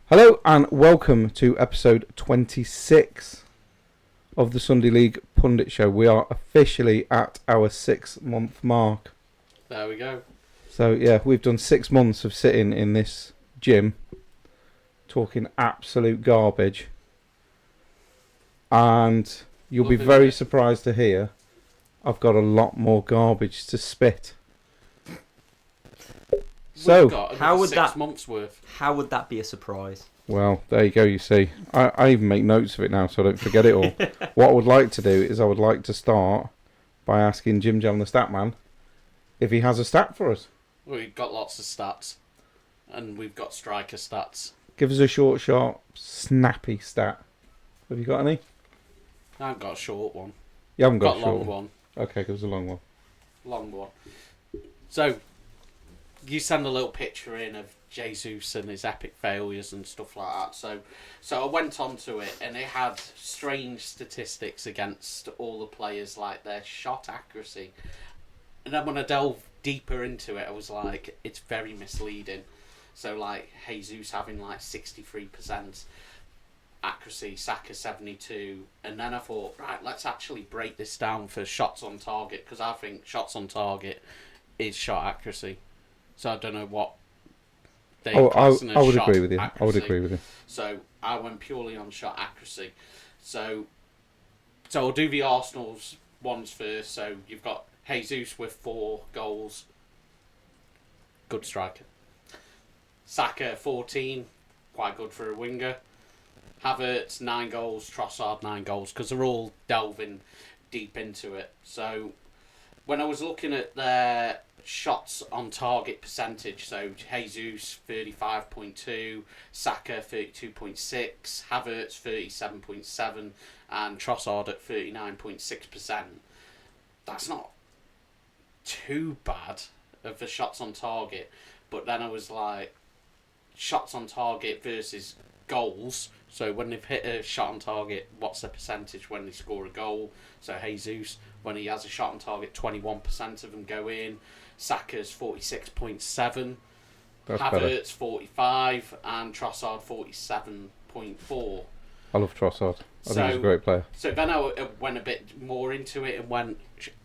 Hello and welcome to episode 26 of the Sunday League Pundit Show. We are officially at our 6-month mark. There we go. So yeah, we've done 6 months of sitting in this gym talking absolute garbage. And you'll be very surprised to hear I've got a lot more garbage to spit. So how would 6 months worth? How would that be a surprise? Well, there you go, you see. I even make notes of it now so I don't forget it all. What I would like to do is I would like to start by asking Jim Jam the Statman if he has a stat for us. We've got lots of stats. And we've got striker stats. Give us a short, sharp, snappy stat. Have you got any? I haven't got a short one. You haven't got a long short one. Okay, give us a long one. Long one. So, you send a little picture in of Jesus and his epic failures and stuff like that. So I went onto it and it had strange statistics against all the players, like their shot accuracy. And then when I delved deeper into it, I was like, it's very misleading. So like Jesus having like 63% accuracy, Saka 72, and then I thought, right, let's actually break this down for shots on target, because I think shots on target is shot accuracy. So I don't know what they class as I would shot agree with you. accuracy. I would agree with you. So I went purely on shot accuracy. So I'll do the Arsenal's ones first. So you've got Jesus with 4 goals. Good striker. Saka 14, quite good for a winger. Havertz 9 goals, Trossard 9 goals, because they're all delving deep into it. So when I was looking at their shots on target percentage, so Jesus 35.2, Saka 32.6, Havertz 37.7, and Trossard at 39.6%. That's not too bad of the shots on target, but then I was like, shots on target versus goals. So when they've hit a shot on target, what's the percentage when they score a goal? So Jesus, when he has a shot on target, 21% of them go in. Saka's 46.7, Havertz 45, and Trossard 47.4. I love Trossard. I think he's a great player. So then I went a bit more into it and went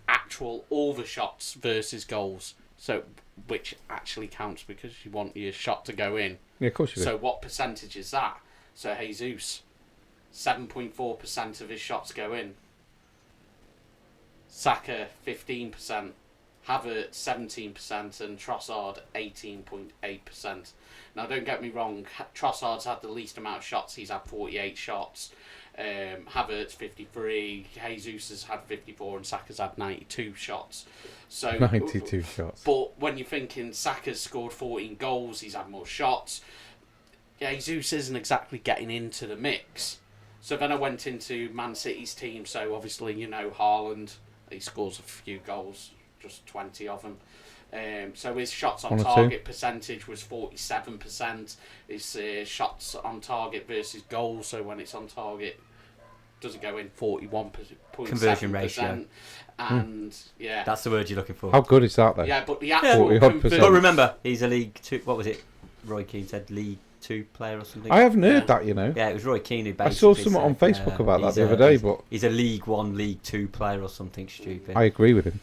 actual all the shots versus goals. So which actually counts because you want your shot to go in. Yeah, of course you do. So what percentage is that? So Jesus, 7.4% of his shots go in. Saka 15%, Havertz 17%, and Trossard 18.8%. Now don't get me wrong, Trossard's had the least amount of shots. He's had 48 shots. Havertz 53, Jesus has had 54, and Saka's had 92 shots. So 92 shots. But when you're thinking Saka's scored 14 goals, he's had more shots. Jesus isn't exactly getting into the mix. So then I went into Man City's team. So obviously, you know, Haaland, he scores a few goals, just 20 of them. So his shots on target percentage was 47%. His shots on target versus goals, so when it's on target, does it go in 41.7%? Conversion ratio. And yeah, that's the word you're looking for. How good is that then? Yeah, but the actual 40%. But remember, he's a League 2. What was it? Roy Keane said League 2 player or something. I haven't heard that, you know. Yeah, it was Roy Keane who basically I saw someone on Facebook about that the other day, but he's a League 1, League 2 player or something stupid. I agree with him.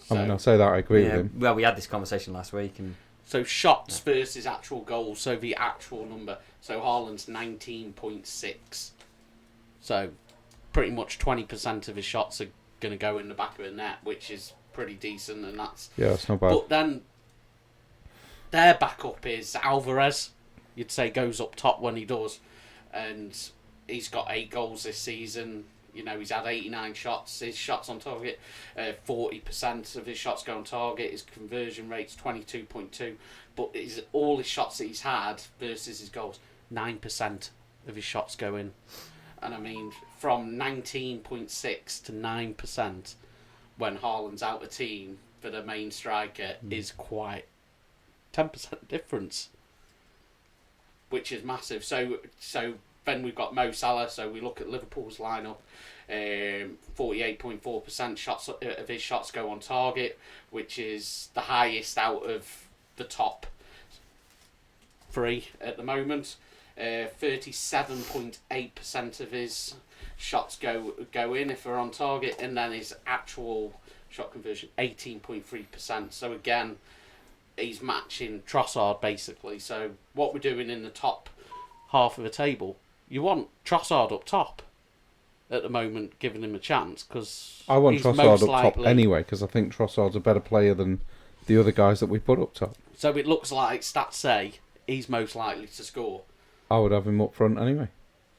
So, I mean, I'll say that I agree with him. Well, we had this conversation last week, and so shots versus actual goals. So the actual number. So Haaland's 19.6. So pretty much 20% of his shots are going to go in the back of the net, which is pretty decent, and that's not bad. But then their backup is Alvarez. You'd say goes up top when he does, and he's got 8 goals this season. You know, he's had 89 shots. His shots on target, 40% of his shots go on target. His conversion rate's 22.2. But all his shots that he's had versus his goals, 9% of his shots go in. And I mean, from 19.6 to 9% when Haaland's out of team for the main striker is quite 10% difference, which is massive. So then we've got Mo Salah. So we look at Liverpool's lineup. 48.4% shots of his shots go on target, which is the highest out of the top 3 at the moment. 37.8% of his shots go in if they're on target, and then his actual shot conversion 18.3%. So again, he's matching Trossard basically. So what we're doing in the top half of the table, you want Trossard up top at the moment, giving him a chance, because I want he's Trossard most up likely, top anyway, because I think Trossard's a better player than the other guys that we put up top. So it looks like stats say he's most likely to score. I would have him up front anyway.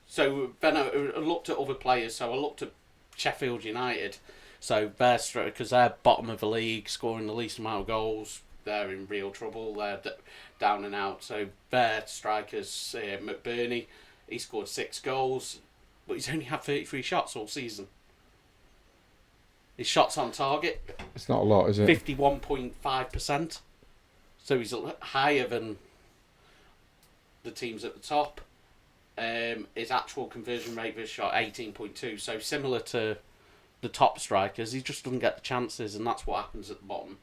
So then I looked at other players. So I looked at Sheffield United. So because they're bottom of the league, scoring the least amount of goals. They're in real trouble. They're down and out. So their strikers, McBurney, he scored 6 goals, but he's only had 33 shots all season. His shots on target, It's not a lot, is it? 51.5%. So he's higher than the teams at the top. His actual conversion rate for his shot 18.2. So similar to the top strikers, he just doesn't get the chances, and that's what happens at the bottom.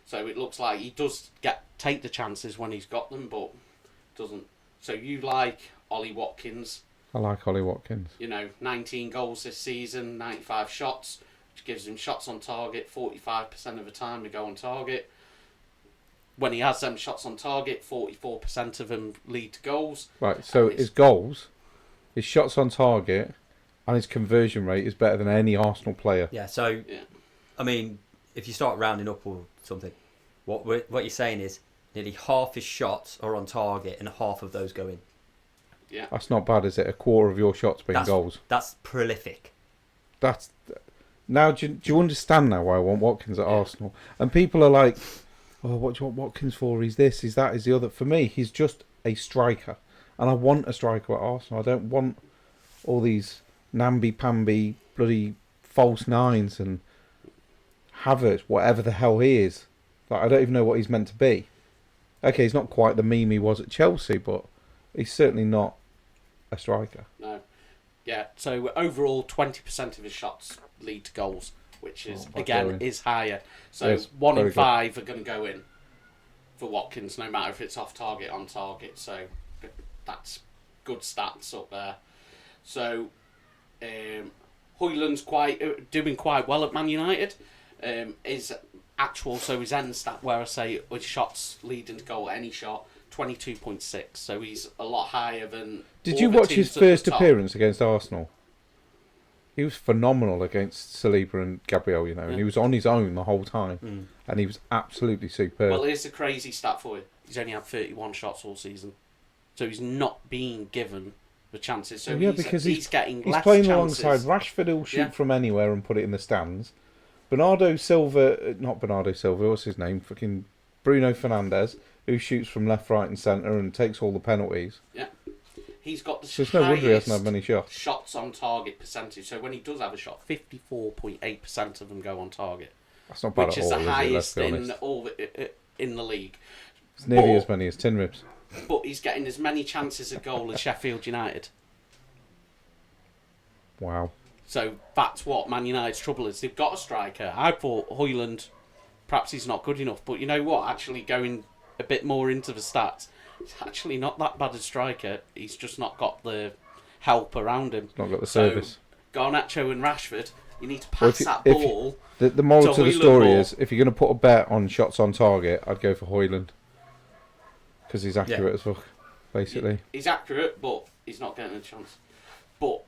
So it looks like he does take the chances when he's got them, but doesn't. So you like Ollie Watkins? I like Ollie Watkins. 19 goals this season, 95 shots, which gives him shots on target 45% of the time to go on target. When he has them shots on target, 44% of them lead to goals. Right, so his goals, his shots on target, and his conversion rate is better than any Arsenal player. Yeah, so, I mean, if you start rounding up or something, what you're saying is nearly half his shots are on target and half of those go in. Yeah. That's not bad, is it? A quarter of your shots being goals. That's prolific. Now, do you understand now why I want Watkins at Arsenal? And people are like, oh, what do you want Watkins for? He's this, he's that, he's the other. For me, he's just a striker. And I want a striker at Arsenal. I don't want all these namby-pamby bloody false nines and Havertz, whatever the hell he is. Like, I don't even know what he's meant to be. Okay, he's not quite the meme he was at Chelsea, but he's certainly not a striker. No. Yeah, so overall 20% of his shots lead to goals, which is, is higher. So Yes, 1 in very 5 are going to go in for Watkins, no matter if it's off target, on target. So that's good stats up there. So Højlund's doing quite well at Man United. His end stat, where I say his shots leading to goal, any shot, 22.6. So he's a lot higher than. Did you watch his first appearance against Arsenal? He was phenomenal against Saliba and Gabriel, and he was on his own the whole time, and he was absolutely superb. Well, here's a crazy stat for you. He's only had 31 shots all season, so he's not being given the chances. So because he's getting less playing chances. alongside Rashford, who'll shoot from anywhere and put it in the stands. Bernardo Silva, what's his name? Fucking Bruno Fernandes, who shoots from left, right, and centre and takes all the penalties. Yeah. He's got the so it's no wonder he hasn't had many shots. Shots on target percentage. So when he does have a shot, 54.8% of them go on target. That's not bad which at is all, the highest it? in the league. It's nearly as many as Tin Ribs. But he's getting as many chances at goal as Sheffield United. Wow. So that's what Man United's trouble is. They've got a striker. I thought Højlund, perhaps he's not good enough. But you know what? Actually going a bit more into the stats, he's actually not that bad a striker. He's just not got the help around him. Not got the service. Garnacho and Rashford, you need to pass that ball. The moral to the story is, if you're going to put a bet on shots on target, I'd go for Højlund. Because he's accurate as fuck, basically. He's accurate, but he's not getting a chance. But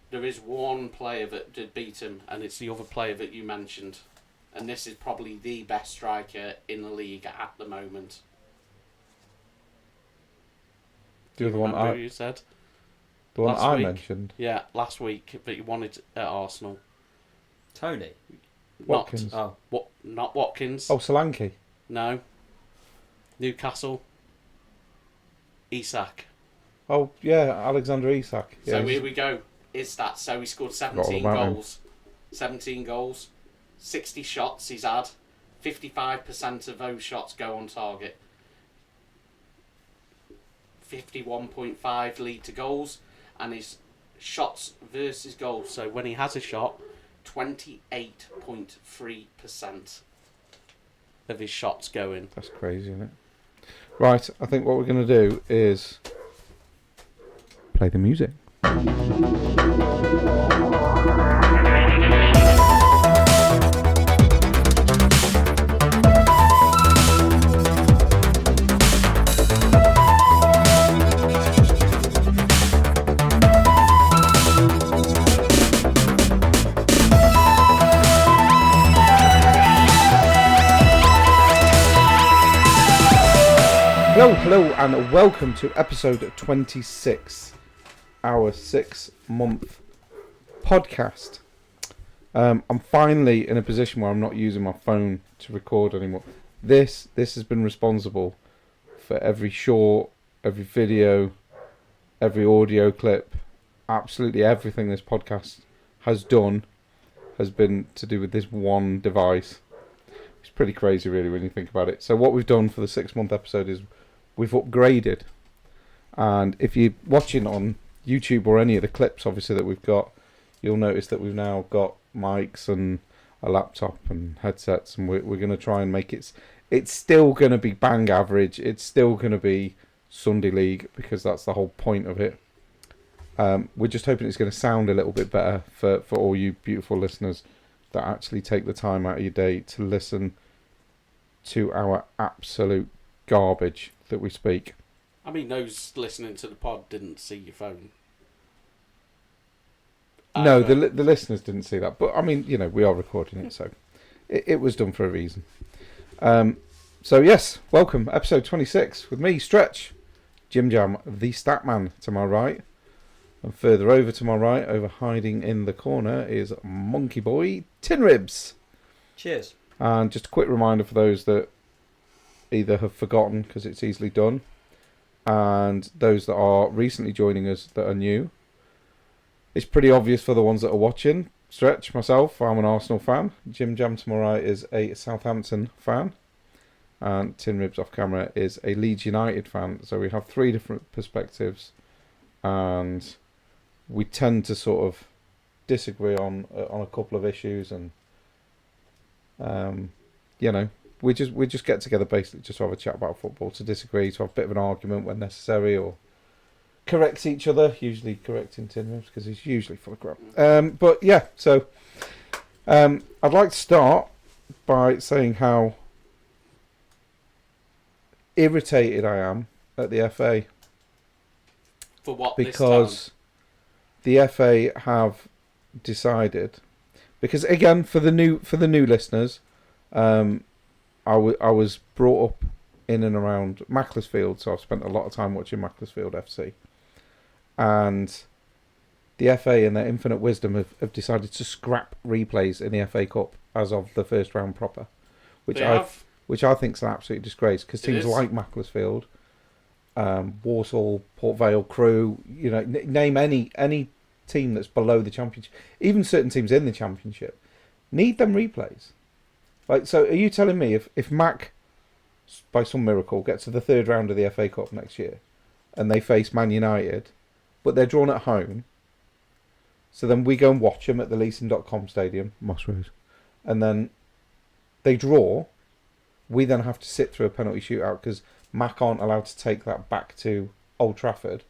there is one player that did beat him, and it's the other player that you mentioned. And this is probably the best striker in the league at the moment. The other one you said? The one I mentioned? Yeah, last week that you wanted at Arsenal. Tony? Watkins. Not Watkins. Oh, Solanke. No. Newcastle. Isak. Oh, yeah, Alexander Isak. Yeah, so here we go. His stats. So he scored 17 goals. 17 goals. 60 shots he's had. 55% of those shots go on target. 51.5 lead to goals. And his shots versus goals. So when he has a shot, 28.3% of his shots go in. That's crazy, isn't it? Right, I think what we're going to do is Play the music. Hello, and welcome to episode 26, our 6-month podcast. I'm finally in a position where I'm not using my phone to record anymore. This has been responsible for every short, every video, every audio clip, absolutely everything this podcast has done has been to do with this one device. It's pretty crazy, really, when you think about it. So what we've done for the 6-month episode is we've upgraded, and if you're watching on YouTube or any of the clips, obviously, that we've got, you'll notice that we've now got mics and a laptop and headsets, and we're going to try and make it's still going to be bang average, it's still going to be Sunday League, because that's the whole point of it. We're just hoping it's going to sound a little bit better for all you beautiful listeners that actually take the time out of your day to listen to our absolute garbage that we speak. I mean, those listening to the pod didn't see your phone. No, the listeners didn't see that. But, I mean, you know, we are recording it, so it was done for a reason. So, yes, welcome. Episode 26 with me, Stretch, Jim Jam, the Statman to my right. And further over to my right, over hiding in the corner, is Monkey Boy Tin Ribs. Cheers. And just a quick reminder for those that either have forgotten, because it's easily done, and those that are recently joining us that are new. It's pretty obvious for the ones that are watching. Stretch, myself, I'm an Arsenal fan. Jim Jam to my right is a Southampton fan. And Tin Ribs off camera is a Leeds United fan. So we have three different perspectives, and we tend to sort of disagree on a couple of issues, and you know, we just get together basically just to have a chat about football, to disagree, to have a bit of an argument when necessary, or correct each other, usually correcting Tin Ribs because he's usually full of crap. But yeah, so I'd like to start by saying how irritated I am at the FA. For what? Because the FA have decided, because again, for the new listeners, I was brought up in and around Macclesfield, so I've spent a lot of time watching Macclesfield FC. And the FA, in their infinite wisdom, have decided to scrap replays in the FA Cup as of the first round proper, which I think is an absolute disgrace, because teams like Macclesfield, Walsall, Port Vale, Crewe, you know, name any team that's below the Championship, even certain teams in the Championship, need them replays. Like, so are you telling me if Mac, by some miracle, gets to the third round of the FA Cup next year, and they face Man United, but they're drawn at home, so then we go and watch them at the Leasing.com Stadium, Moss Rose, and then they draw, we then have to sit through a penalty shootout because Mac aren't allowed to take that back to Old Trafford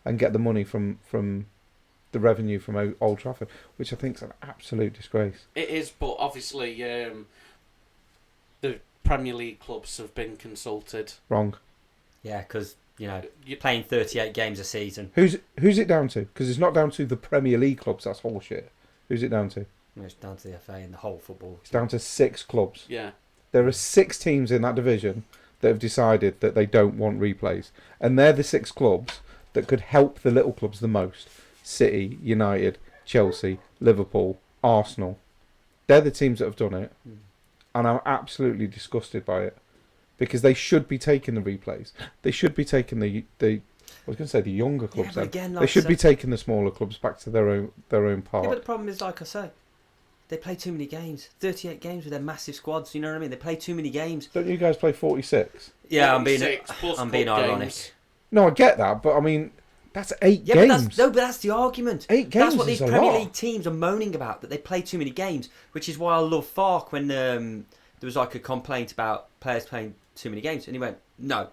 and get the money from the revenue from Old Trafford, which I think is an absolute disgrace. It is, but obviously the Premier League clubs have been consulted. Wrong. Yeah, because, you know, you're playing 38 games a season. Who's it down to? Because it's not down to the Premier League clubs, that's horseshit. Who's it down to? It's down to the FA and the whole football. It's down to 6 clubs. Yeah. There are 6 teams in that division that have decided that they don't want replays. And they're the 6 clubs that could help the little clubs the most. City, United, Chelsea, Liverpool, Arsenal. They're the teams that have done it. And I'm absolutely disgusted by it. Because they should be taking the replays. They should be taking the I was going to say the younger clubs. Yeah, but again, like they should be taking the smaller clubs back to their own part. Yeah, but the problem is, like I say, they play too many games. 38 games with their massive squads. You know what I mean? They play too many games. Don't you guys play 46? Yeah, 46 I'm being ironic. games. No, I get that, but I mean, that's 8 Yeah, games. but that's the argument. 8 games That's what is these a Premier lot. League teams are moaning about, that they play too many games, which is why I love Fark when there was like a complaint about players playing too many games, and he went, no,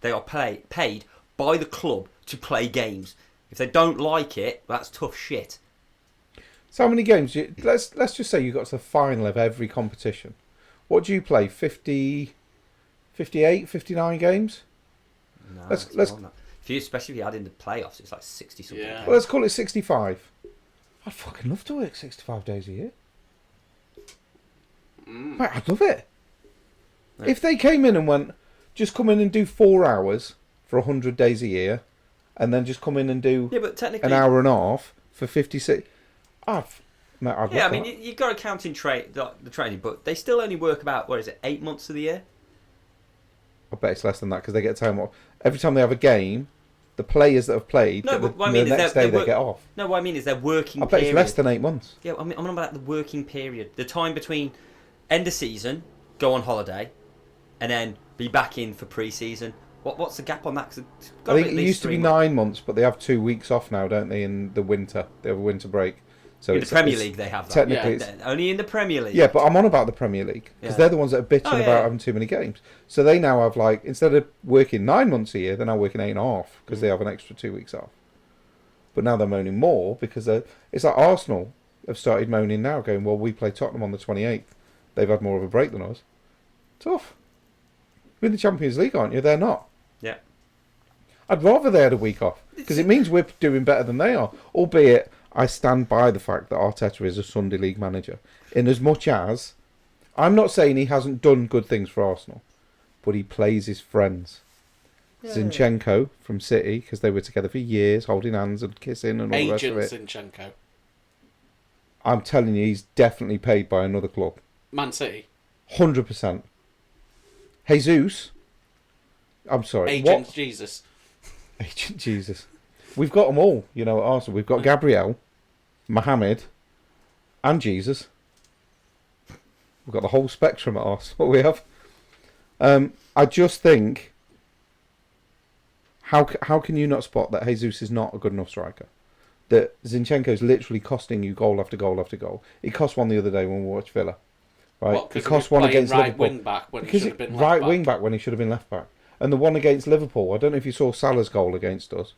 they are paid by the club to play games. If they don't like it, that's tough shit. So how many games? Let's just say you got to the final of every competition. What do you play? 50, 58, 59 games? No, Let's- it's let's- more than that. Especially if you add in the playoffs, it's like 60 something. Yeah. Well, let's call it 65. I'd fucking love to work 65 days a year. Mate, I'd love it. Yeah. If they came in and went, just come in and do 4 hours for 100 days a year, and then just come in and do Yeah, but technically, an hour and a half for 56. Mate, I'd yeah, I love mean, that. you've got to count in the training, but they still only work about, 8 months of the year? I bet it's less than that because they get time off. Every time they have a game, the players that have played, No, the, but what I mean the is next they're day they work- get off. No, what I mean is their working I bet period. it's less than 8 months. Yeah, I'm on about the working period. The time between end of season, go on holiday, and then be back in for pre-season. What's the gap on that? 'Cause it's I gotta be think at it least used to be 3 months. 9 months, but they have 2 weeks off now, don't they? In the winter, they have a winter break. So In the Premier League, they have that. technically, Yeah, only in the Premier League. yeah, but I'm on about the Premier League because Yeah. they're the ones that are bitching Oh, yeah, about yeah. having too many games. So they now have instead of working 9 months a year, they're now working 8.5 because they have an extra 2 weeks off. But now they're moaning more because it's like Arsenal have started moaning now, going, "Well, we play Tottenham on the 28th. They've had more of a break than us." Tough. You're in the Champions League, aren't you? They're not. Yeah. I'd rather they had a week off because it means we're doing better than they are. Albeit, I stand by the fact that Arteta is a Sunday League manager. In as much as, I'm not saying he hasn't done good things for Arsenal, but he plays his friends. Yeah. Zinchenko from City, because they were together for years, holding hands and kissing and all the rest Agent of it. Zinchenko. I'm telling you, he's definitely paid by another club. Man City. 100%. Jesus. I'm sorry. Agent What? Jesus. Agent Jesus. We've got them all, at Arsenal. We've got Gabriel, Mohamed, and Jesus. We've got the whole spectrum at Arsenal. We have. I just think, how can you not spot that Jesus is not a good enough striker? That Zinchenko is literally costing you goal after goal after goal. He cost one the other day when we watched Villa. Right? What, He 'cause cost he was one playing against right Liverpool. wing back when he Because should have been right left back. wing back when he should have been left back. And the one against Liverpool, I don't know if you saw Salah's goal against us,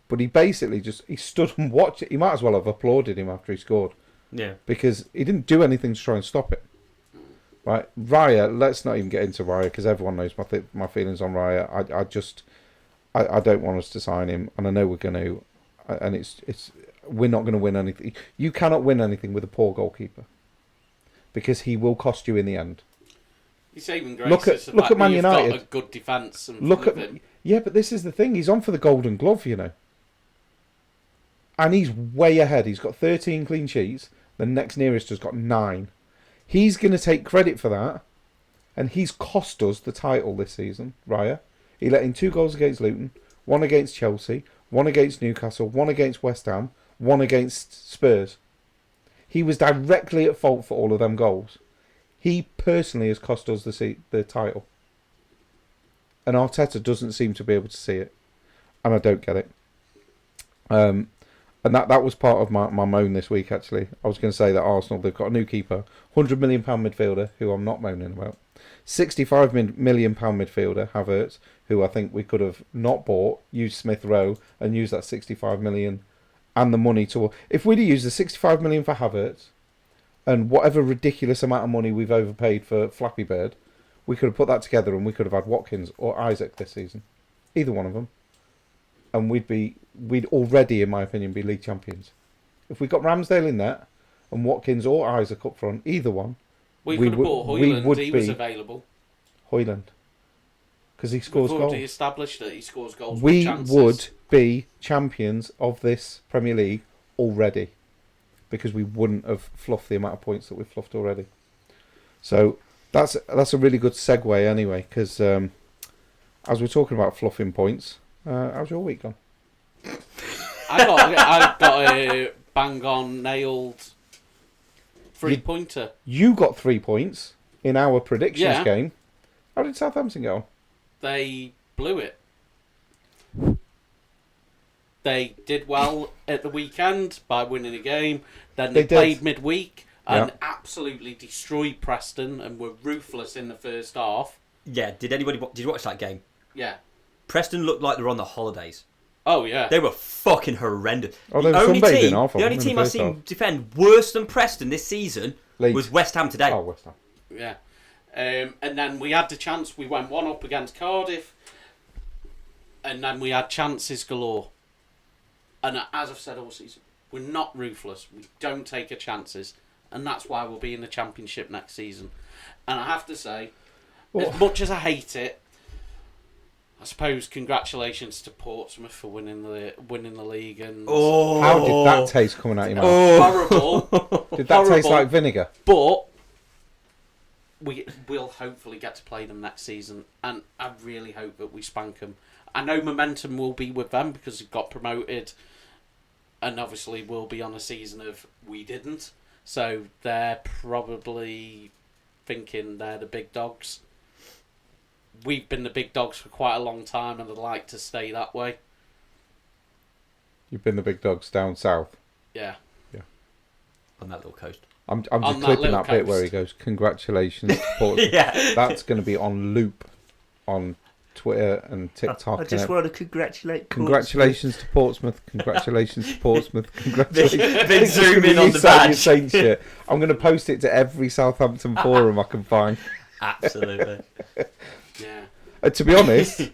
but he basically he stood and watched it. He might as well have applauded him after he scored Yeah. because he didn't do anything to try and stop it. Right, Raya. Let's not even get into Raya because everyone knows my feelings on Raya. I don't want us to sign him, and I know we're going to, and we're not going to win anything. You cannot win anything with a poor goalkeeper because he will cost you in the end. He's saving Look grace. at- look at Man You've United. got a good defence. Look at yeah, but this is the thing. He's on for the Golden Glove, and he's way ahead. He's got 13 clean sheets. The next nearest has got 9. He's going to take credit for that, and he's cost us the title this season. Raya, he let in 2 goals against Luton, 1 against Chelsea, 1 against Newcastle, 1 against West Ham, 1 against Spurs. He was directly at fault for all of them goals. He personally has cost us the title. And Arteta doesn't seem to be able to see it. And I don't get it. And that was part of my moan this week, actually. I was going to say that Arsenal, they've got a new keeper, £100 million midfielder, who I'm not moaning about. £65 million midfielder, Havertz, who I think we could have not bought, used Smith Rowe, and used that 65 million and the money to... If we'd have used the 65 million for Havertz, and whatever ridiculous amount of money we've overpaid for Flappy Bird, we could have put that together and we could have had Watkins or Isaac this season. Either one of them. And we'd already, in my opinion, be league champions. If we got Ramsdale in there and Watkins or Isaac up front, either one, We could have bought Højlund. He was available. Højlund. Because he scores We've goals. already established that he scores goals. We with chances. would be champions of this Premier League already. Because we wouldn't have fluffed the amount of points that we've fluffed already. So that's a really good segue anyway. Because as we're talking about fluffing points, how's your week gone? I got a bang on nailed 3-pointer. You got 3 points in our predictions Yeah. game. How did Southampton go? They blew it. They did well at the weekend by winning a game. Then they They did. played midweek and Yeah. absolutely destroyed Preston and were ruthless in the first half. Yeah, did you watch that game? Yeah. Preston looked like they were on the holidays. Oh yeah. They were fucking horrendous. Oh, they were sunbathing half of the them only in team the I've first seen half. defend worse than Preston this season Leeds. was West Ham today. Oh, West Ham. Yeah. And then we had the chance. We went 1-up against Cardiff. And then we had chances galore. And as I've said all season, we're not ruthless. We don't take our chances. And that's why we'll be in the Championship next season. And I have to say, as much as I hate it, I suppose congratulations to Portsmouth for winning the league. And How did that taste coming out your mouth? horrible. Did that taste horrible. like vinegar? But we will hopefully get to play them next season, and I really hope that we spank them. I know momentum will be with them because they've got promoted, and obviously we'll be on a season of we didn't. So they're probably thinking they're the big dogs. We've been the big dogs for quite a long time, and I'd like to stay that way. You've been the big dogs down south. Yeah. On that little coast. I'm On just that clipping little that bit where he coast. goes, congratulations to Portsmouth. Yeah. That's going to be on loop on Twitter and TikTok. I just want to congratulate Congratulations to Portsmouth. Congratulations to Portsmouth. Congratulations. Then It's just zoom gonna in be on you the saying your badge. Saint shit. I'm going to post it to every Southampton forum I can find. Absolutely. Yeah. To be honest,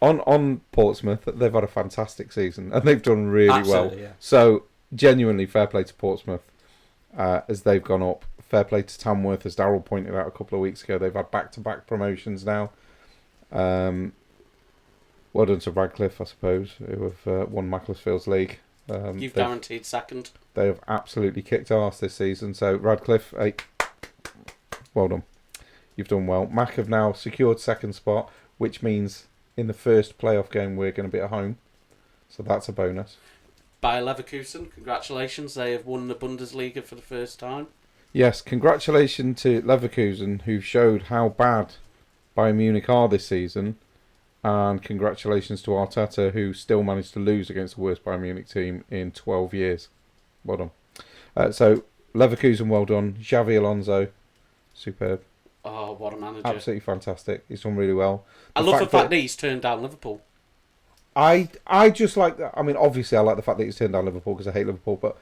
on Portsmouth, they've had a fantastic season and they've done really well. Absolutely, yeah. So genuinely fair play to Portsmouth as they've gone up. Fair play to Tamworth, as Darryl pointed out a couple of weeks ago. They've had back-to-back promotions now. Well done to Radcliffe, I suppose, who have won Macclesfield's league. You've guaranteed second. They have absolutely kicked arse this season. So Radcliffe, hey, well done. You've done well. Mac have now secured second spot, which means in the first playoff game we're going to be at home. So that's a bonus. Bayer Leverkusen, congratulations. They have won the Bundesliga for the first time. Yes, congratulations to Leverkusen, who showed how bad Bayern Munich are this season. And congratulations to Arteta, who still managed to lose against the worst Bayern Munich team in 12 years. Well done. So, Leverkusen, well done. Xavi Alonso, superb. Oh, what a manager. Absolutely fantastic. He's done really well. I love the fact that he's turned down Liverpool. I just like that. I mean, obviously, I like the fact that he's turned down Liverpool because I hate Liverpool, but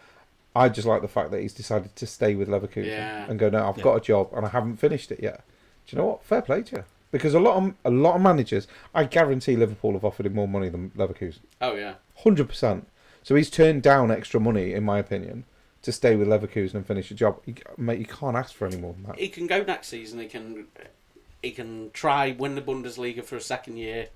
I just like the fact that he's decided to stay with Leverkusen and go, no, I've got a job and I haven't finished it yet. Do you know what? Fair play to you. Because a lot of managers, I guarantee Liverpool have offered him more money than Leverkusen. Oh, yeah. 100%. So he's turned down extra money, in my opinion, to stay with Leverkusen and finish a job. Mate, you can't ask for any more than that. He can go next season. He can try win the Bundesliga for a second year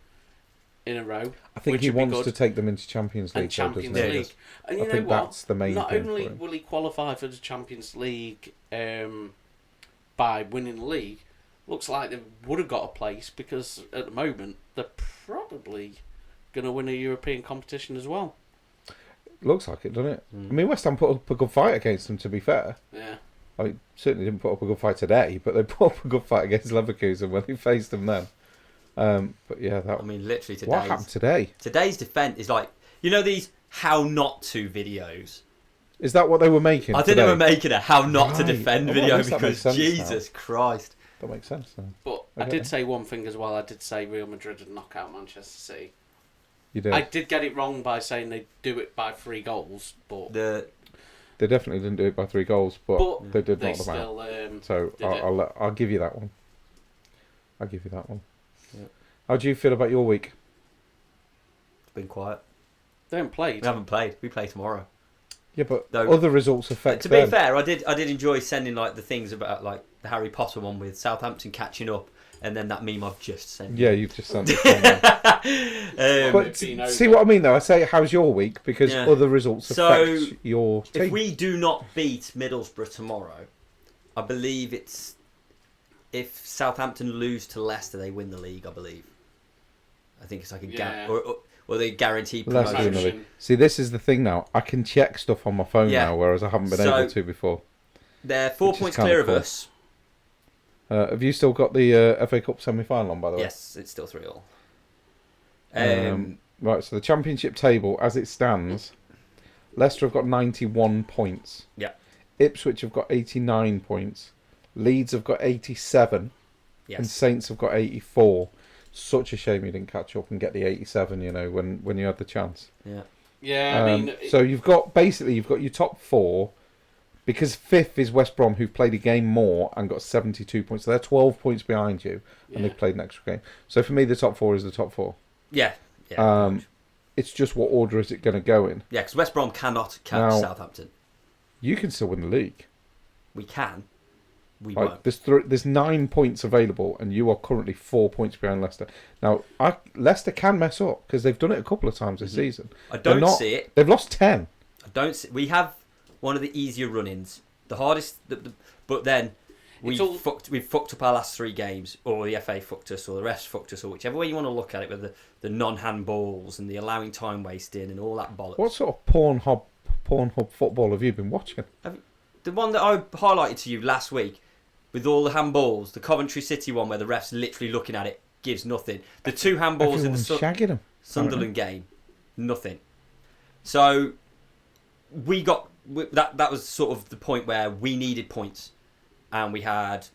in a row. I think he wants to take them into Champions League. And Champions doesn't he? League. And you I know think what? that's the main Not thing only for him. will he qualify for the Champions League by winning the league, looks like they would have got a place because at the moment they're probably going to win a European competition as well. Looks like it, doesn't it? I mean, West Ham put up a good fight against them, to be fair. Yeah. I mean, certainly didn't put up a good fight today, but they put up a good fight against Leverkusen when they faced them then. But yeah, I mean, literally today. what happened today? Today's defence is like, you know, these how not to videos. Is that what they were making? I think they were making a how not to Right. defend Oh, video at least that makes because sense Jesus Christ. That makes sense then. But I Okay. did say one thing as well. I did say Real Madrid would knock out Manchester City. You did. I did get it wrong by saying they'd do it by 3 goals, but They definitely didn't do it by 3 goals, but they did they knock them out. still So did it. I'll give you that one. I'll give you that one. Yeah. How do you feel about your week? It's been quiet. They haven't played. We haven't played. We play tomorrow. Yeah, but No. other results affect To be them. fair, I did enjoy sending like the things about like the Harry Potter one with Southampton catching up, and then that meme I've just sent. Yeah, you've just sent it. But It's been see over. what I mean, though? I say, how's your week? Because Yeah. other results So, affect your team. If we do not beat Middlesbrough tomorrow, I believe it's if Southampton lose to Leicester, they win the league. I believe. I think it's like a Yeah. or they guarantee Let's promotion. do another. See, this is the thing now. I can check stuff on my phone Yeah. now, whereas I haven't been So- able to before. They're 4 Which is points kinda clear of cool. us. Have you still got the FA Cup semi-final on, by the way? Yes, it's still 3-all. Right, so the Championship table, as it stands, Leicester have got 91 points. Yeah. Ipswich have got 89 points. Leeds have got 87. Yes. And Saints have got 84. such a shame you didn't catch up and get the 87. When you had the chance. Yeah. Yeah, I mean, So you've got your top four, because fifth is West Brom, who've played a game more and got 72 points. So they're 12 points behind you, and they've played an extra game. So for me, the top four is the top four. Yeah. Yeah. It's just what order is it going to go in? Yeah, because West Brom cannot catch Now, Southampton. You can still win the league. We can. We Like, won't. there's 9 points available, and you are currently 4 points behind Leicester. Now, Leicester can mess up because they've done it a couple of times this season. I don't see it. They've lost 10. I don't see. We have one of the easier run-ins. The hardest. But then we've fucked up our last 3 games, or the FA fucked us, or the refs fucked us, or whichever way you want to look at it, with the non-hand balls and the allowing time wasting and all that bollocks. What sort of Pornhub football have you been watching? The one that I highlighted to you last week, with all the handballs, the Coventry City one where the ref's literally looking at it, gives nothing. The 2 handballs in the shagging them. Sunderland game, nothing. So that was sort of the point where we needed points, and we had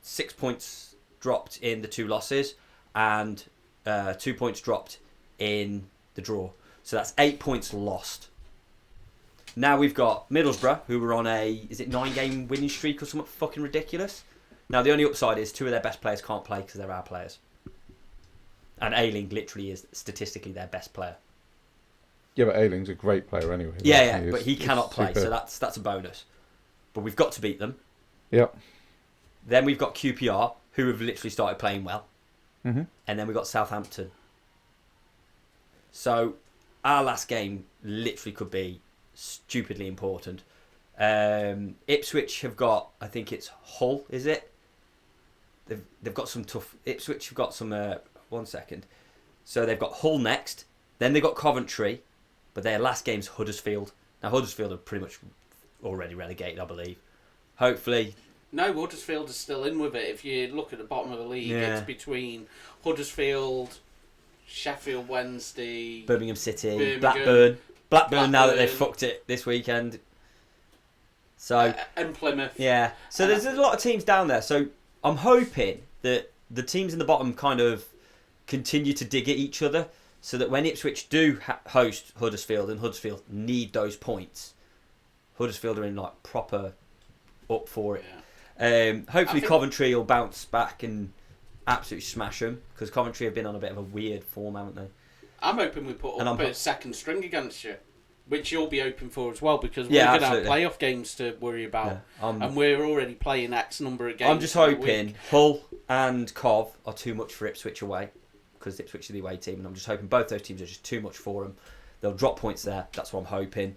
6 points dropped in the 2 losses, and 2 points dropped in the draw. So that's 8 points lost. Now we've got Middlesbrough, who were on a 9-game winning streak or something fucking ridiculous. Now the only upside is 2 of their best players can't play because they're our players, and Ayling literally is statistically their best player. Yeah, but Ayling's a great player anyway. Yeah, but he cannot play, so that's a bonus. But we've got to beat them. Yep. Then we've got QPR, who have literally started playing well. Mm-hmm. And then we've got Southampton. So our last game literally could be stupidly important. Ipswich have got, I think it's Hull, is it? They've got some tough... Ipswich have got some... 1 second. So they've got Hull next. Then they've got Coventry. But their last game's Huddersfield. Now Huddersfield are pretty much already relegated, I believe. Hopefully... No, Huddersfield is still in with it. If you look at the bottom of the league, it's between Huddersfield, Sheffield Wednesday, Birmingham City, Birmingham, Blackburn now that they've fucked it this weekend. So and Plymouth. Yeah. So there's a lot of teams down there. So I'm hoping that the teams in the bottom kind of continue to dig at each other, so that when Ipswich do host Huddersfield and Huddersfield need those points, Huddersfield are in like proper up for it. Yeah. Hopefully Coventry will bounce back and absolutely smash them, because Coventry have been on a bit of a weird form, haven't they? I'm hoping we put up a second string against you, which you'll be open for as well, because we're going to have playoff games to worry about, and we're already playing X number of games. I'm just hoping Hull and Cov are too much for Ipswich away, because Ipswich are the away team, and I'm just hoping both those teams are just too much for them. They'll drop points there. That's what I'm hoping.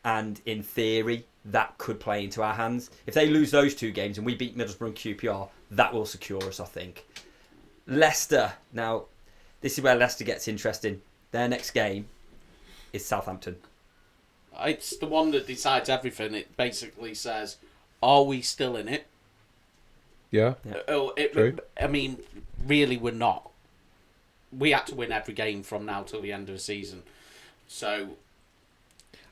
And in theory, that could play into our hands. If they lose those 2 games and we beat Middlesbrough and QPR, that will secure us, I think. Leicester. Now, this is where Leicester gets interesting. Their next game is Southampton. It's the one that decides everything. It basically says, are we still in it? Yeah. True. I mean, really, we're not. We had to win every game from now till the end of the season. So...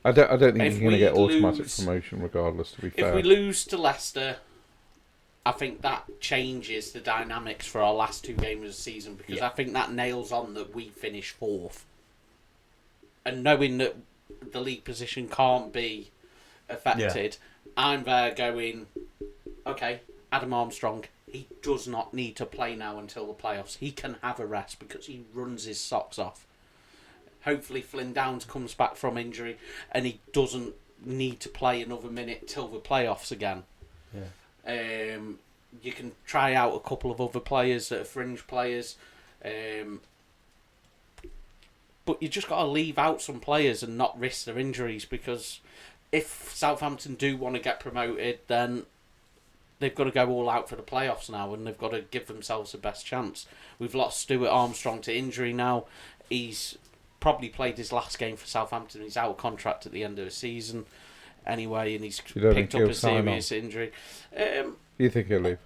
I don't think you're going to get automatic promotion regardless, to be fair. If we lose to Leicester, I think that changes the dynamics for our last 2 games of the season, because I think that nails on that we finish 4th. And knowing that the league position can't be affected, I'm there going, okay, Adam Armstrong, he does not need to play now until the playoffs. He can have a rest because he runs his socks off. Hopefully Flynn Downs comes back from injury and he doesn't need to play another minute till the playoffs again. Yeah. You can try out a couple of other players that are fringe players. But you just got to leave out some players and not risk their injuries, because if Southampton do want to get promoted, then they've got to go all out for the playoffs now, and they've got to give themselves the best chance. We've lost Stuart Armstrong to injury now. He's probably played his last game for Southampton. He's out of contract at the end of the season anyway, and he's picked up a serious injury. You think he'll leave?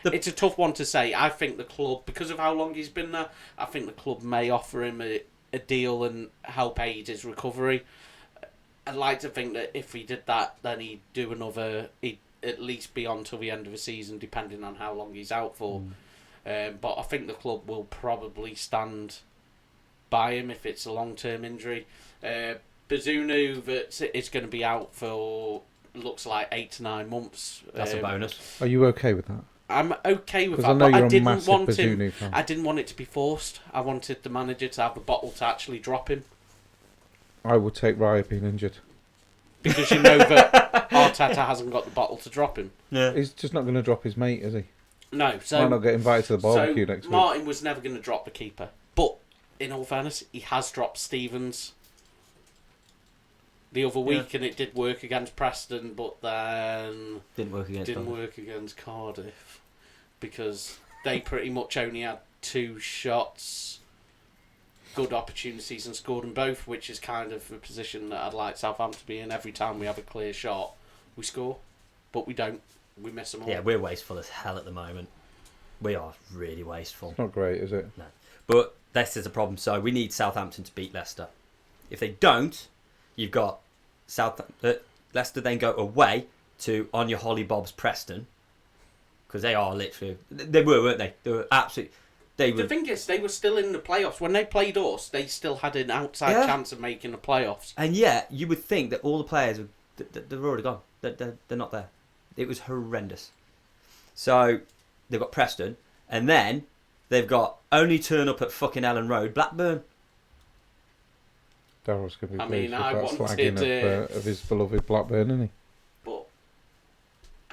It's a tough one to say. I think the club, because of how long he's been there, I think the club may offer him a deal and help aid his recovery. I'd like to think that if he did that, then he'd at least be on till the end of the season, depending on how long he's out for. But I think the club will probably stand by him if it's a long-term injury. Bazunu, that is going to be out for, looks like 8 to 9 months. That's a bonus. Are you okay with that? I'm okay with Because that, I know but you're I a didn't massive want him. Bazunu fan. I didn't want it to be forced. I wanted the manager to have the bottle to actually drop him, I would take Raya being injured. because you know that Arteta hasn't got the bottle to drop him. Yeah. He's just not going to drop his mate, is he? No, so Might not get invited to the barbecue so next week. Martin was never going to drop the keeper, but in all fairness, he has dropped Stevens the other week, and it did work against Preston, but then Didn't work against Cardiff because they pretty much only had 2 shots, good opportunities, and scored them both, which is kind of the position that I'd like Southampton to be in. Every time we have a clear shot, we score, but we don't. We miss them all. Yeah, we're wasteful as hell at the moment. We are really wasteful. It's not great, is it? No. But Leicester's a problem, so we need Southampton to beat Leicester. If they don't, you've got Leicester then go away to On Your Holly Bob's Preston, because they are literally... They were, weren't they? They were absolutely... The thing is, they were still in the playoffs. When they played us, they still had an outside chance of making the playoffs. And yet, you would think that all the players, they're already gone. They're not there. It was horrendous. So, they've got Preston, and then they've got only turn up at fucking Ellen Road, Blackburn. Darryl's going to be I pleased mean, with I that wanted, slagging of his beloved Blackburn, isn't he? But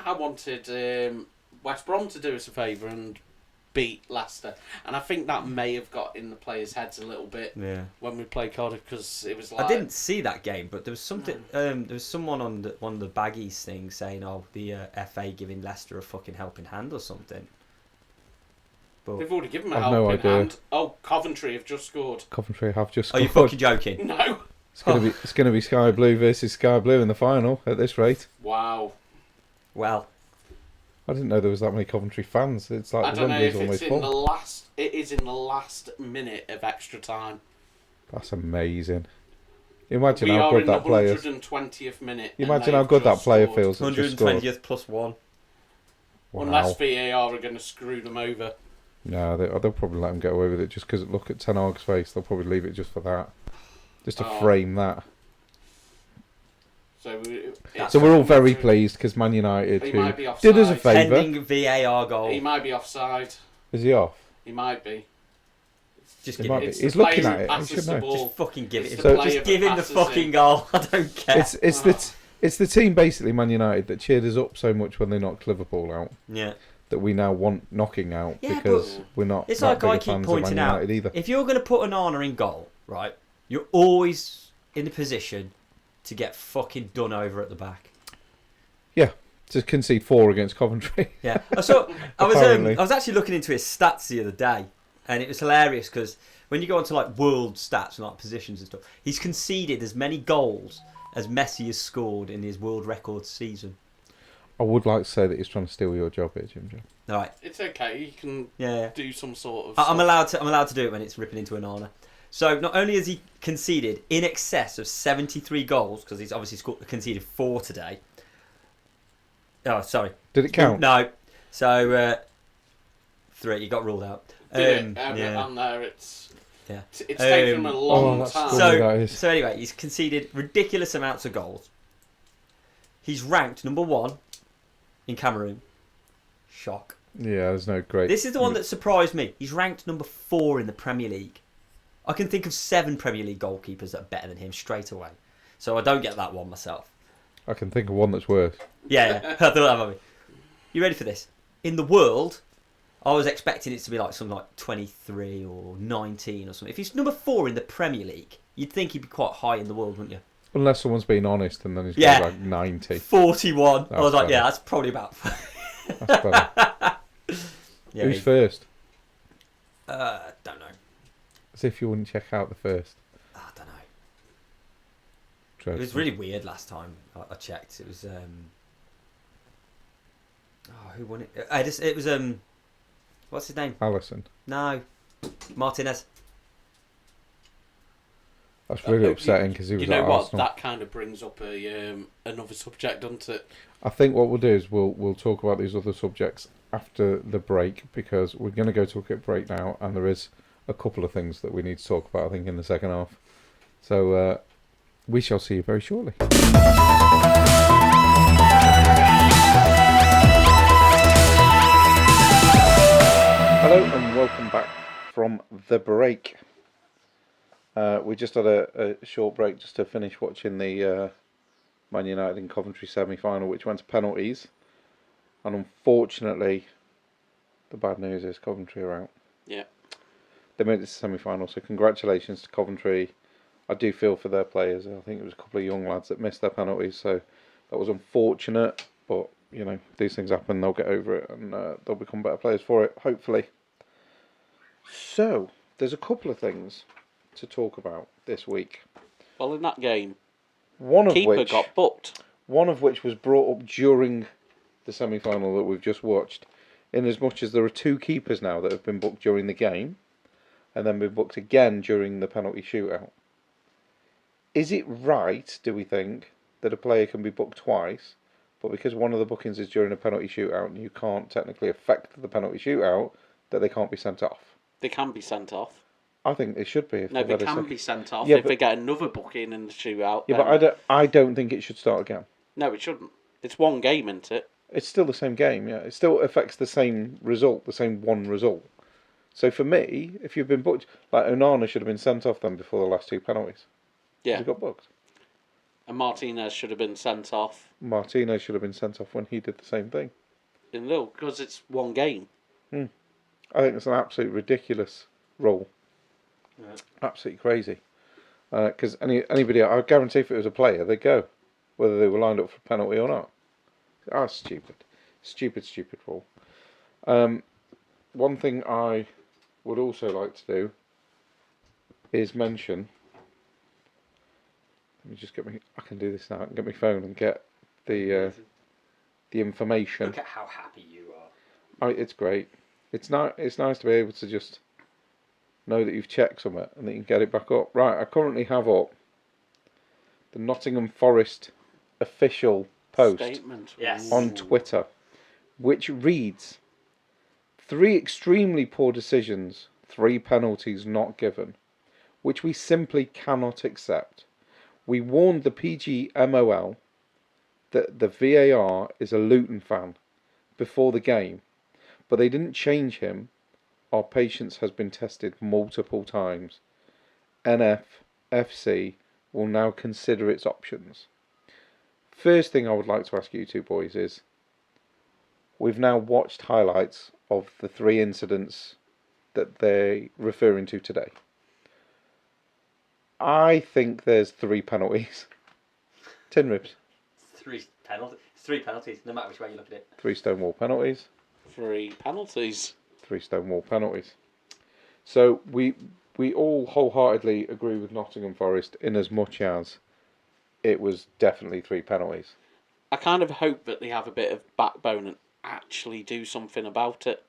I wanted West Brom to do us a favour and beat Leicester, and I think that may have got in the players' heads a little bit when we played Cardiff, because it was like... I didn't see that game, but there was something. There was someone on one of the baggies things saying, "Oh, the FA giving Leicester a fucking helping hand or something." But they've already given them a I've no helping idea. hand. Oh, Coventry have just scored. Coventry have just are scored. you fucking joking? No. It's going to be Sky Blue versus Sky Blue in the final at this rate. Wow. Well, I didn't know there was that many Coventry fans. It's like I the don't know Wembley's if almost it's in the full. last. It is in the last minute of extra time. That's amazing. Imagine We how are good in the that player. 120th minute. You and imagine how they've good that just player scored. feels. That just scored. 120th plus 1. Wow. Unless VAR are going to screw them over. No, they'll probably let him get away with it just because look at Ten Hag's face. They'll probably leave it just for that, just to frame that. So we're all very pleased because Man United, He who might be offside. did us a favour, Pending VAR goal. He might be offside. is he off? He might be. Just He give might it. be. It's He's the looking player at who it. He passes should the know. ball. Just fucking give It's it. the So player Just that give him the passes fucking it. goal. I don't care. It's the team basically Man United that cheered us up so much when they knocked Liverpool out Yeah. that we now want knocking out Yeah, because but we're not. It's that like I big keep fans of Man pointing out. United either. If you're going to put an Onana in goal, right, you're always in a position to get fucking done over at the back. To concede 4 against Coventry. Yeah, I Apparently. was actually looking into his stats the other day, and it was hilarious because when you go onto like world stats and like positions and stuff, he's conceded as many goals as Messi has scored in his world record season. I would like to say that he's trying to steal your job here, Jim. All right, It's okay. You can yeah. do some sort of. I'm stuff. allowed to do it when it's ripping into an Onana. So not only has he conceded in excess of 73 goals because he's obviously conceded 4 today. Oh, sorry. Did it count? No. So 3. You got ruled out. On there, it's taken him a long that's time. cool. So, that is. so anyway, he's conceded ridiculous amounts of goals. He's ranked number 1 in Cameroon. Shock. Yeah, there's no great. This is the one that surprised me. He's ranked number 4 in the Premier League. I can think of 7 Premier League goalkeepers that are better than him straight away. So I don't get that one myself. I can think of one that's worse. Yeah. I thought that might be. You ready for this? In the world, I was expecting it to be like something like 23 or 19 or something. If he's number 4 in the Premier League, you'd think he'd be quite high in the world, wouldn't you? Unless someone's being honest and then he's Yeah. got like 90. 41. I was like, better. yeah, that's probably about. That's better. Yeah, Who's first? don't know. As if you wouldn't check out the first. I don't know. Dreadful. It was really weird last time I checked. It was who won it? It was what's his name? Allison. No, Martinez. That's really upsetting because he was You know at what? Arsenal. That kind of brings up another subject, doesn't it? I think what we'll do is we'll talk about these other subjects after the break, because we're going to go to a quick break now, and there is a couple of things that we need to talk about, I think, in the second half. So we shall see you very shortly. Hello and welcome back from the break. We just had a short break just to finish watching the Man United and Coventry semi-final, which went to penalties. And unfortunately, the bad news is Coventry are out. Yeah. They made it to the semi-final, so congratulations to Coventry. I do feel for their players. I think it was a couple of young lads that missed their penalties, so that was unfortunate. But, you know, these things happen, they'll get over it, and they'll become better players for it, hopefully. So, there's a couple of things to talk about this week. Well, in that game, Keeper keeper got booked. One of which was brought up during the semi-final that we've just watched, in as much as there are two keepers now that have been booked during the game, and then been booked again during the penalty shootout. Is it right, do we think, that a player can be booked twice, but because one of the bookings is during a penalty shootout and you can't technically affect the penalty shootout, that they can't be sent off? They can be sent off. I think they should be. No, they can be sent off Yeah, if they get another booking in the shootout. Yeah, but I don't think it should start again. No, it shouldn't. It's one game, isn't it? It's still the same game, yeah. It still affects the same result, the same one result. So for me, if you've been booked, like Onana should have been sent off then before the last two penalties. Yeah. He got booked. And Martinez should have been sent off. Martinez should have been sent off when he did the same thing. In Lille, because it's one game. I think it's an absolute ridiculous rule. Yeah. Absolutely crazy. Because anybody, I guarantee if it was a player, they'd go, whether they were lined up for a penalty or not. Ah, stupid. Stupid rule. One thing I would also like to do is mention. Let me just I can do this now. I can get my phone and get the information. Look at how happy you are. It's great. It's nice to be able to just know that you've checked something and that you can get it back up. Right, I currently have up the Nottingham Forest official post Statement. Yes. on Twitter, which reads: 3 extremely poor decisions, 3 penalties not given, which we simply cannot accept. We warned the PGMOL that the VAR is a Luton fan before the game, but they didn't change him. Our patience has been tested multiple times. NFFC will now consider its options. First thing I would like to ask you two boys is, we've now watched highlights of the 3 incidents that they're referring to today. I think there's 3 penalties. Tin ribs. 3 penalties, no matter which way you look at it. 3 Stonewall penalties. 3 penalties. 3 Stonewall penalties. So we all wholeheartedly agree with Nottingham Forest in as much as it was definitely 3 penalties. I kind of hope that they have a bit of backbone and actually do something about it.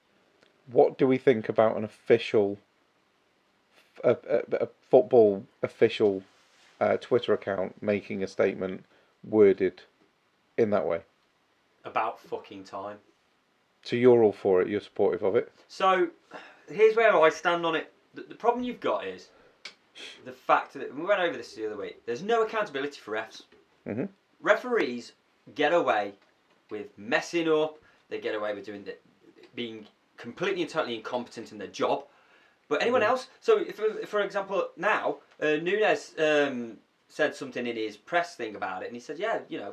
What do we think about an official, a football official Twitter account making a statement worded in that way? About fucking time. So you're all for it, you're supportive of it? So, here's where I stand on it. The problem you've got is the fact that, we went over this the other week, there's no accountability for refs. Mm-hmm. Referees get away with messing up, they get away with being completely and totally incompetent in their job. But anyone else, so if, for example, now, Nunes said something in his press thing about it, and he said, yeah, you know,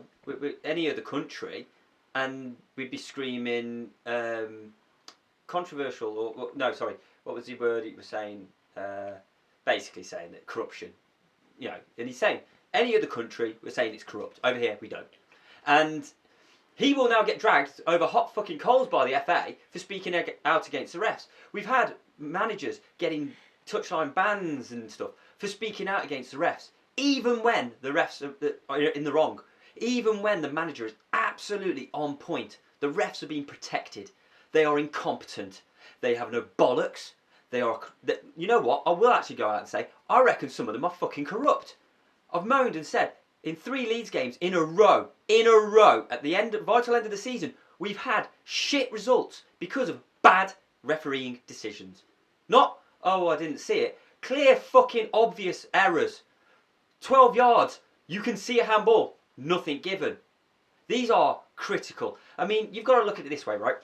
any other country, and we'd be screaming controversial, or no, sorry, what was the word he was saying? Basically saying that corruption, you know, and he's saying any other country, we're saying it's corrupt. Over here, we don't. And he will now get dragged over hot fucking coals by the FA for speaking out against the refs. We've had managers getting touchline bans and stuff for speaking out against the refs, even when the refs are in the wrong. Even when the manager is absolutely on point, the refs are being protected. They are incompetent. They have no bollocks. You know what? I will actually go out and say, I reckon some of them are fucking corrupt. I've moaned and said, in 3 Leeds games in a row, at the vital end of the season, we've had shit results because of bad refereeing decisions. Not, oh, I didn't see it. Clear fucking obvious errors. 12 yards, you can see a handball. Nothing given. These are critical. I mean, you've got to look at it this way, right?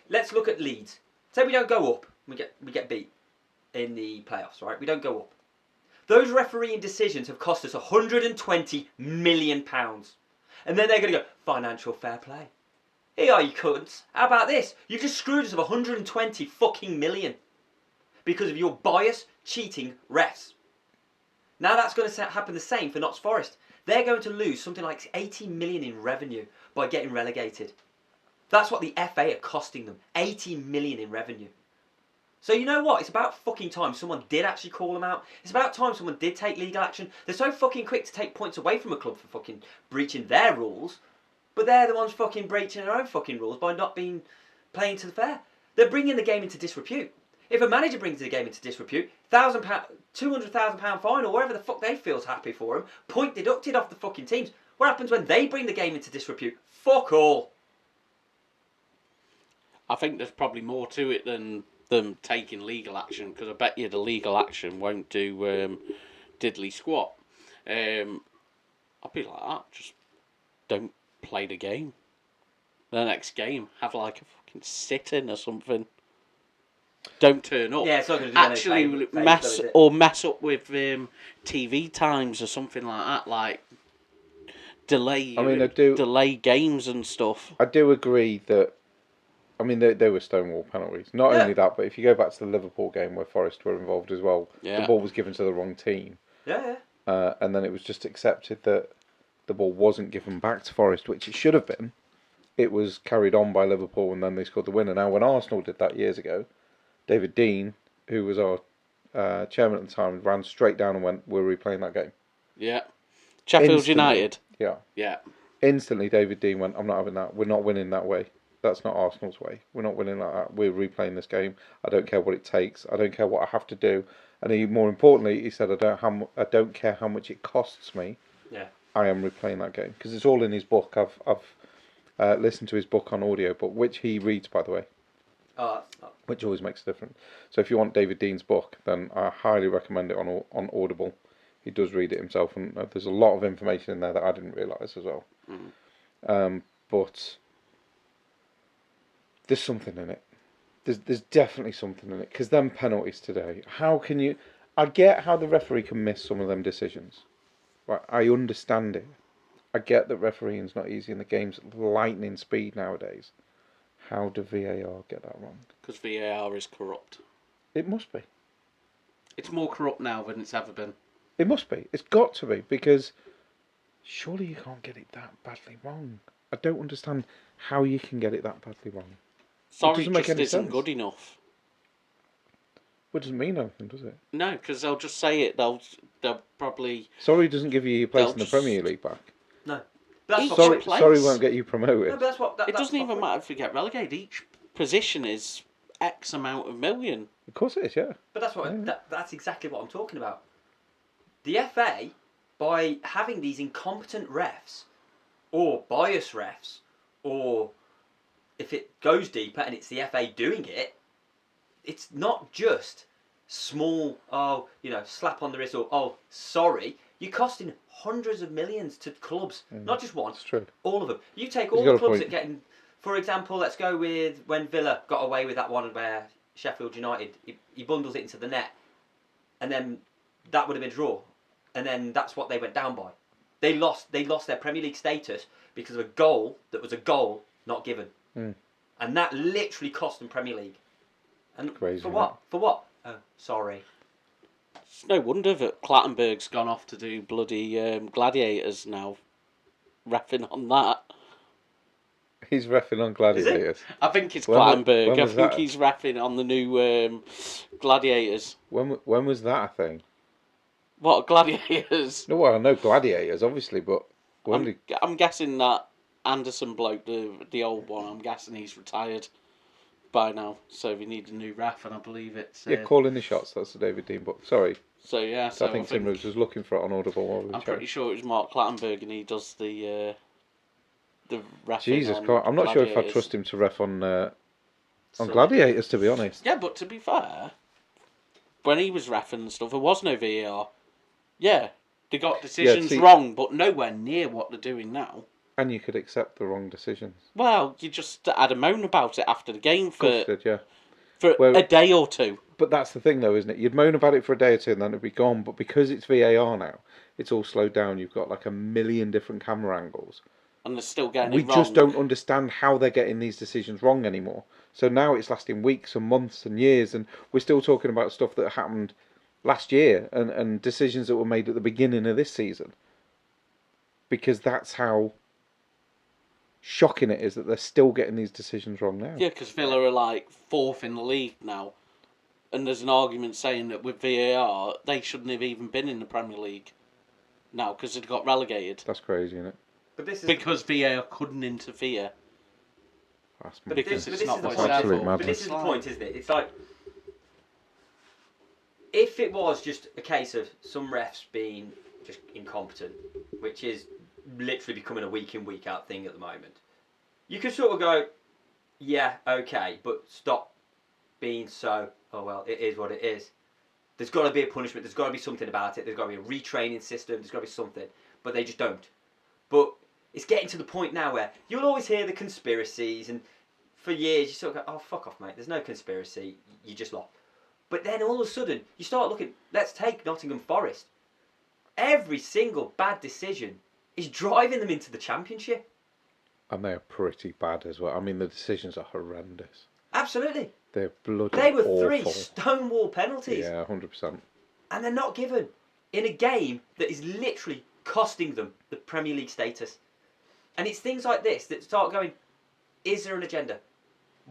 Let's look at Leeds. Say we don't go up, we get beat in the playoffs, right? We don't go up. Those refereeing decisions have cost us £120 million. And then they're going to go, financial fair play. Here are you cunts. How about this? You've just screwed us of 120 fucking million because of your bias, cheating refs. Now that's going to happen the same for Notts Forest. They're going to lose something like 80 million in revenue by getting relegated. That's what the FA are costing them. 80 million in revenue. So you know what? It's about fucking time someone did actually call them out. It's about time someone did take legal action. They're so fucking quick to take points away from a club for fucking breaching their rules, but they're the ones fucking breaching their own fucking rules by not being playing to the fair. They're bringing the game into disrepute. If a manager brings the game into disrepute, £1,000, £200,000 fine or whatever the fuck they feel's happy for him, point deducted off the fucking teams. What happens when they bring the game into disrepute? Fuck all. I think there's probably more to it than them taking legal action, because I bet you the legal action won't do diddly squat. I'd be like that. Just don't play the game. The next game, have like a fucking sit-in or something. Don't turn up. Yeah, it's not going to do actually any favours, mess up with TV times or something like that. Like delay games and stuff. I do agree that. I mean, they were stonewall penalties. Not only that, but if you go back to the Liverpool game where Forest were involved as well, the ball was given to the wrong team. Yeah. And then it was just accepted that the ball wasn't given back to Forest, which it should have been. It was carried on by Liverpool, and then they scored the winner. Now, when Arsenal did that years ago, David Dean, who was our chairman at the time, ran straight down and went, "We're replaying that game." Yeah. Sheffield United. Yeah. Instantly, David Dean went, "I'm not having that. We're not winning that way. That's not Arsenal's way. We're not winning like that. We're replaying this game. I don't care what it takes. I don't care what I have to do." And more importantly, he said, I don't care how much it costs me. Yeah. I am replaying that game because it's all in his book. I've listened to his book on audio, but which he reads, by the way. Which always makes a difference. So if you want David Dean's book, then I highly recommend it on Audible. He does read it himself, and there's a lot of information in there that I didn't realise as well. But there's something in it. There's definitely something in it, because them penalties today. How can you? I get how the referee can miss some of them decisions. Right, I understand it. I get that refereeing's not easy, and the game's lightning speed nowadays. How do VAR get that wrong? Because VAR is corrupt. It must be. It's more corrupt now than it's ever been. It must be. It's got to be, because surely you can't get it that badly wrong. I don't understand how you can get it that badly wrong. Sorry, just isn't good enough. Well, it doesn't mean anything, does it? No, because they'll just say it. They'll probably. Sorry doesn't give you your place in the Premier League back. No. Sorry won't get you promoted. No, but that's what. It doesn't even matter if you get relegated. Each position is X amount of million. Of course it is, yeah. But that's what. That's exactly what I'm talking about. The FA, by having these incompetent refs, or bias refs, or if it goes deeper and it's the FA doing it, it's not just small, slap on the wrist or, sorry. You're costing hundreds of millions to clubs, not just one. That's true. All of them. You take all the clubs that getting, for example, let's go with when Villa got away with that one where Sheffield United, he bundles it into the net, and then that would have been a draw, and then that's what they went down by. They lost their Premier League status because of a goal that was a goal not given, and that literally cost them Premier League. And crazy, for what? For what? Oh, sorry. It's no wonder that Clattenburg's gone off to do bloody Gladiators now. Reffing on that. He's reffing on Gladiators. I think it's Clattenburg. I think he's reffing on the new Gladiators. When was that a thing? What, Gladiators? No, well, I know Gladiators, obviously, but I'm guessing that Anderson bloke, the old one, I'm guessing he's retired. by now, so we need a new ref, and I believe it's. Yeah, calling the shots. That's the David Dean book. Sorry. So yeah, so I think Tim Rose was looking for it on Audible while we were I'm chatting. pretty sure it was Mark Clattenburg, and he does the reffing. Jesus on Christ, I'm not sure if I Gladiators. trust him to ref on Silly. Gladiators, to be honest. Yeah, but to be fair, when he was reffing and stuff, there was no VAR. Yeah, they got decisions wrong, but nowhere near what they're doing now. And you could accept the wrong decisions. Well, you just had a moan about it after the game for a day or two. But that's the thing, though, isn't it? You'd moan about it for a day or two and then it'd be gone. But because it's VAR now, it's all slowed down. You've got like a million different camera angles. And they're still getting We it wrong. just don't understand how they're getting these decisions wrong anymore. So now it's lasting weeks and months and years, and we're still talking about stuff that happened last year and decisions that were made at the beginning of this season. Because that's how shocking it is that they're still getting these decisions wrong now. Yeah, because Villa are like 4th in the league now. And there's an argument saying that with VAR, they shouldn't have even been in the Premier League now because they'd got relegated. That's crazy, isn't it? But this is because VAR couldn't interfere. But because this it's not is the what point. it's there for. But this is the point, isn't it? It's like if it was just a case of some refs being just incompetent, which is literally becoming a week in, week out thing at the moment, you could sort of go, yeah, okay, but stop being so, oh well, it is what it is. There's got to be a punishment, there's got to be something about it, there's got to be a retraining system, there's got to be something. But they just don't. But it's getting to the point now where you'll always hear the conspiracies, and for years you sort of go, oh, fuck off, mate, there's no conspiracy, you just lost. But then all of a sudden, you start looking, let's take Nottingham Forest. Every single bad decision is driving them into the Championship. And they're pretty bad as well. I mean, the decisions are horrendous. Absolutely. They're bloody They were awful. 3 stonewall penalties. Yeah, 100%. And they're not given in a game that is literally costing them the Premier League status. And it's things like this that start going, is there an agenda?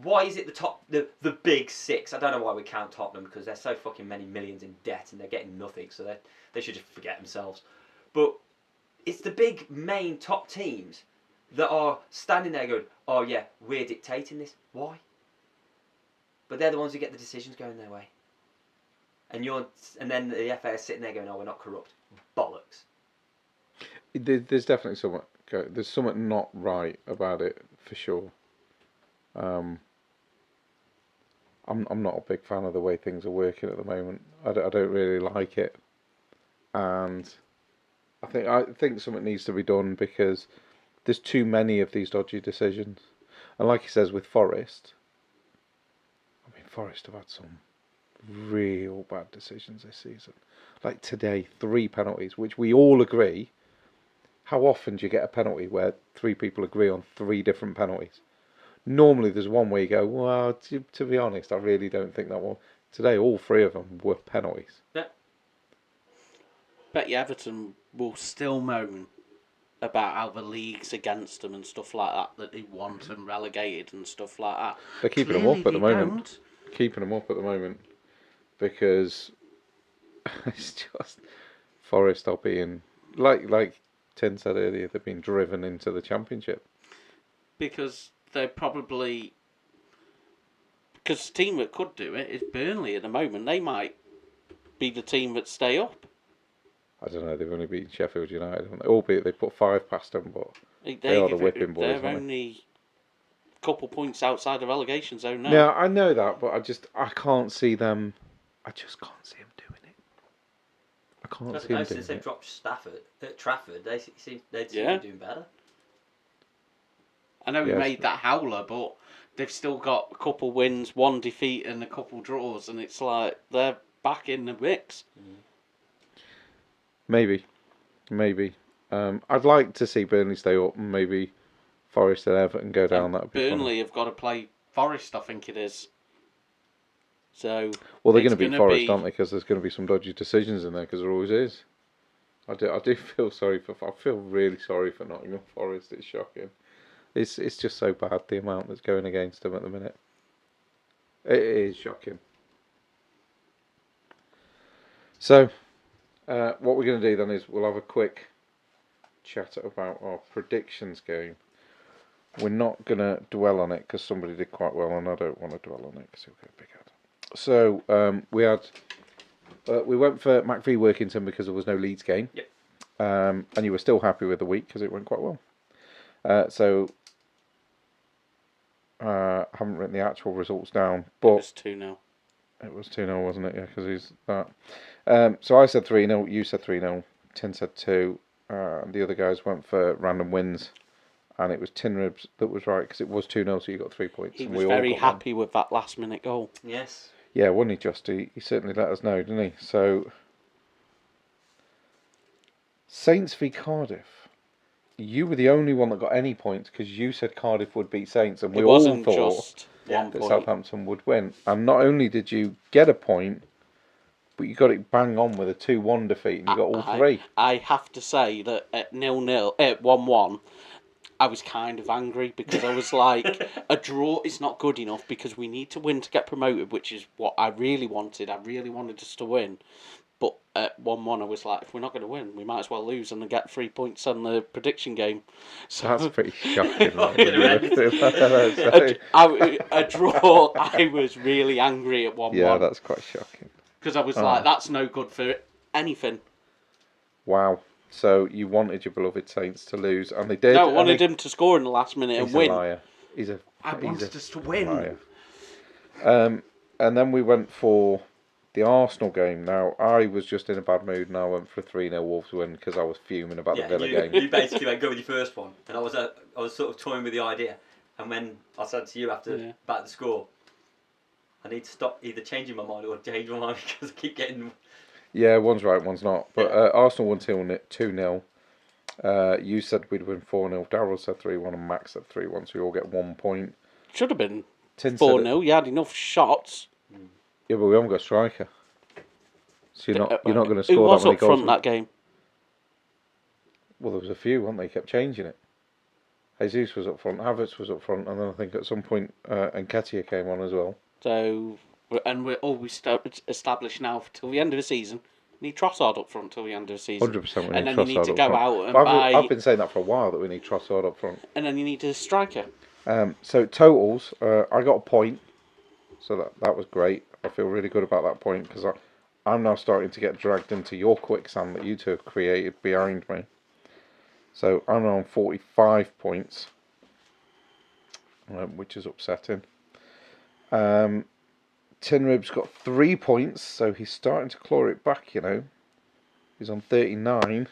Why is it the big 6? I don't know why we count Tottenham because they're so fucking many millions in debt and they're getting nothing, so they should just forget themselves. But it's the big main top teams that are standing there going, oh yeah, we're dictating this. Why? But they're the ones who get the decisions going their way. And then the FA is sitting there going, oh, we're not corrupt. Bollocks. There's definitely something. There's something not right about it for sure. I'm not a big fan of the way things are working at the moment. I don't really like it, and I think something needs to be done because there's too many of these dodgy decisions. And like he says with Forest, I mean Forest have had some real bad decisions this season. Like today, 3 penalties, which we all agree. How often do you get a penalty where 3 people agree on 3 different penalties? Normally there's one where you go, well, to be honest, I really don't think that one. Today, all 3 of them were penalties. Yeah. Bet you Everton will still moan about how the league's against them and stuff like that they want and relegated and stuff like that. They're keeping them up at the moment. Keeping them up at the moment because it's just Forest are being, like Tin said earlier, they're being driven into the Championship. Because they're probably... Because the team that could do it is Burnley at the moment. They might be the team that stay up. I don't know, they've only beaten Sheffield United, haven't they? Albeit they put 5 past them, but they are the whipping boys, They're only a couple points outside the relegation zone now. Yeah, I know that, but I can't see them... I just can't see them doing it. I can't see them doing since they've dropped Stafford at Trafford, they seem to be doing better. I know we made that howler, but they've still got a couple wins, 1 defeat and a couple draws, and it's like they're back in the mix. Maybe. I'd like to see Burnley stay up and maybe Forest and Everton go down. That would be Burnley have got to play Forest, I think it is. So well, they're going to beat Forest, aren't they? Because there's going to be some dodgy decisions in there, because there always is. I do feel sorry for. I feel really sorry for Nottingham Forest. It's shocking. It's just so bad, the amount that's going against them at the minute. It is shocking. So, what we're going to do then is we'll have a quick chat about our predictions game. we're not going to dwell on it because somebody did quite well, and I don't want to dwell on it because he'll get a big head. So we went for McVie Workington because there was no Leeds game. Yep. And you were still happy with the week because it went quite well. I haven't written the actual results down, but It was 2-0. It was 2-0, wasn't it? Yeah, because he's that. So I said 3-0, you said 3-0, Tin said 2, the other guys went for random wins, and it was Tin Ribs that was right because it was 2-0, so you got 3 points. He and was we all very got happy with that last minute goal. Yes. Yeah, wasn't he, Just? He certainly let us know, didn't he? So, Saints v Cardiff. You were the only one that got any points because you said Cardiff would beat Saints, and we It all wasn't thought just Yeah. one that point. Southampton would win. And not only did you get a point, but you got it bang on with a 2-1 defeat, and you got all three. I have to say that at 0-0, at 1-1, I was kind of angry because I was like, a draw is not good enough because we need to win to get promoted, which is what I really wanted. I really wanted us to win. But at 1-1, I was like, if we're not going to win, we might as well lose and get 3 points on the prediction game. So That's pretty shocking. a draw, I was really angry at 1-1. Yeah, that's quite shocking. Because I was like, that's no good for anything. Wow. So you wanted your beloved Saints to lose, and they did. No, I wanted him to score in the last minute and He's win. a liar. I wanted us to win. Liar. And then we went for the Arsenal game. Now, I was just in a bad mood, and I went for a 3-0 Wolves win because I was fuming about the Villa game. You basically went, go with your first one, and I was sort of toying with the idea. And when I said to you after about the score, I need to stop either changing my mind or changing my mind because I keep getting. Yeah, one's right, one's not. But Arsenal won 2-0. You said we'd win 4-0. Darryl said 3-1, and Max said 3-1. So we all get 1 point. Should have been Tin 4-0. You had enough shots. Yeah, but we haven't got a striker. So you're not going to score Who was that many up goals. front that game? Well, there was a few, weren't they? Kept changing it. Jesus was up front, Havertz was up front, and then I think at some point Nketiah came on as well. So, and we're always established now till the end of the season. We need Trossard up front till the end of the season. 100% we need and then Trossard you need to up go front. out and But buy. I've been saying that for a while, that we need Trossard up front. And then you need a striker. So totals, I got a point, so that was great. I feel really good about that point because I'm now starting to get dragged into your quicksand that you two have created behind me. So I'm now on 45 points, which is upsetting. Tin Rib's got 3 points, so he's starting to claw it back, you know. He's on 39.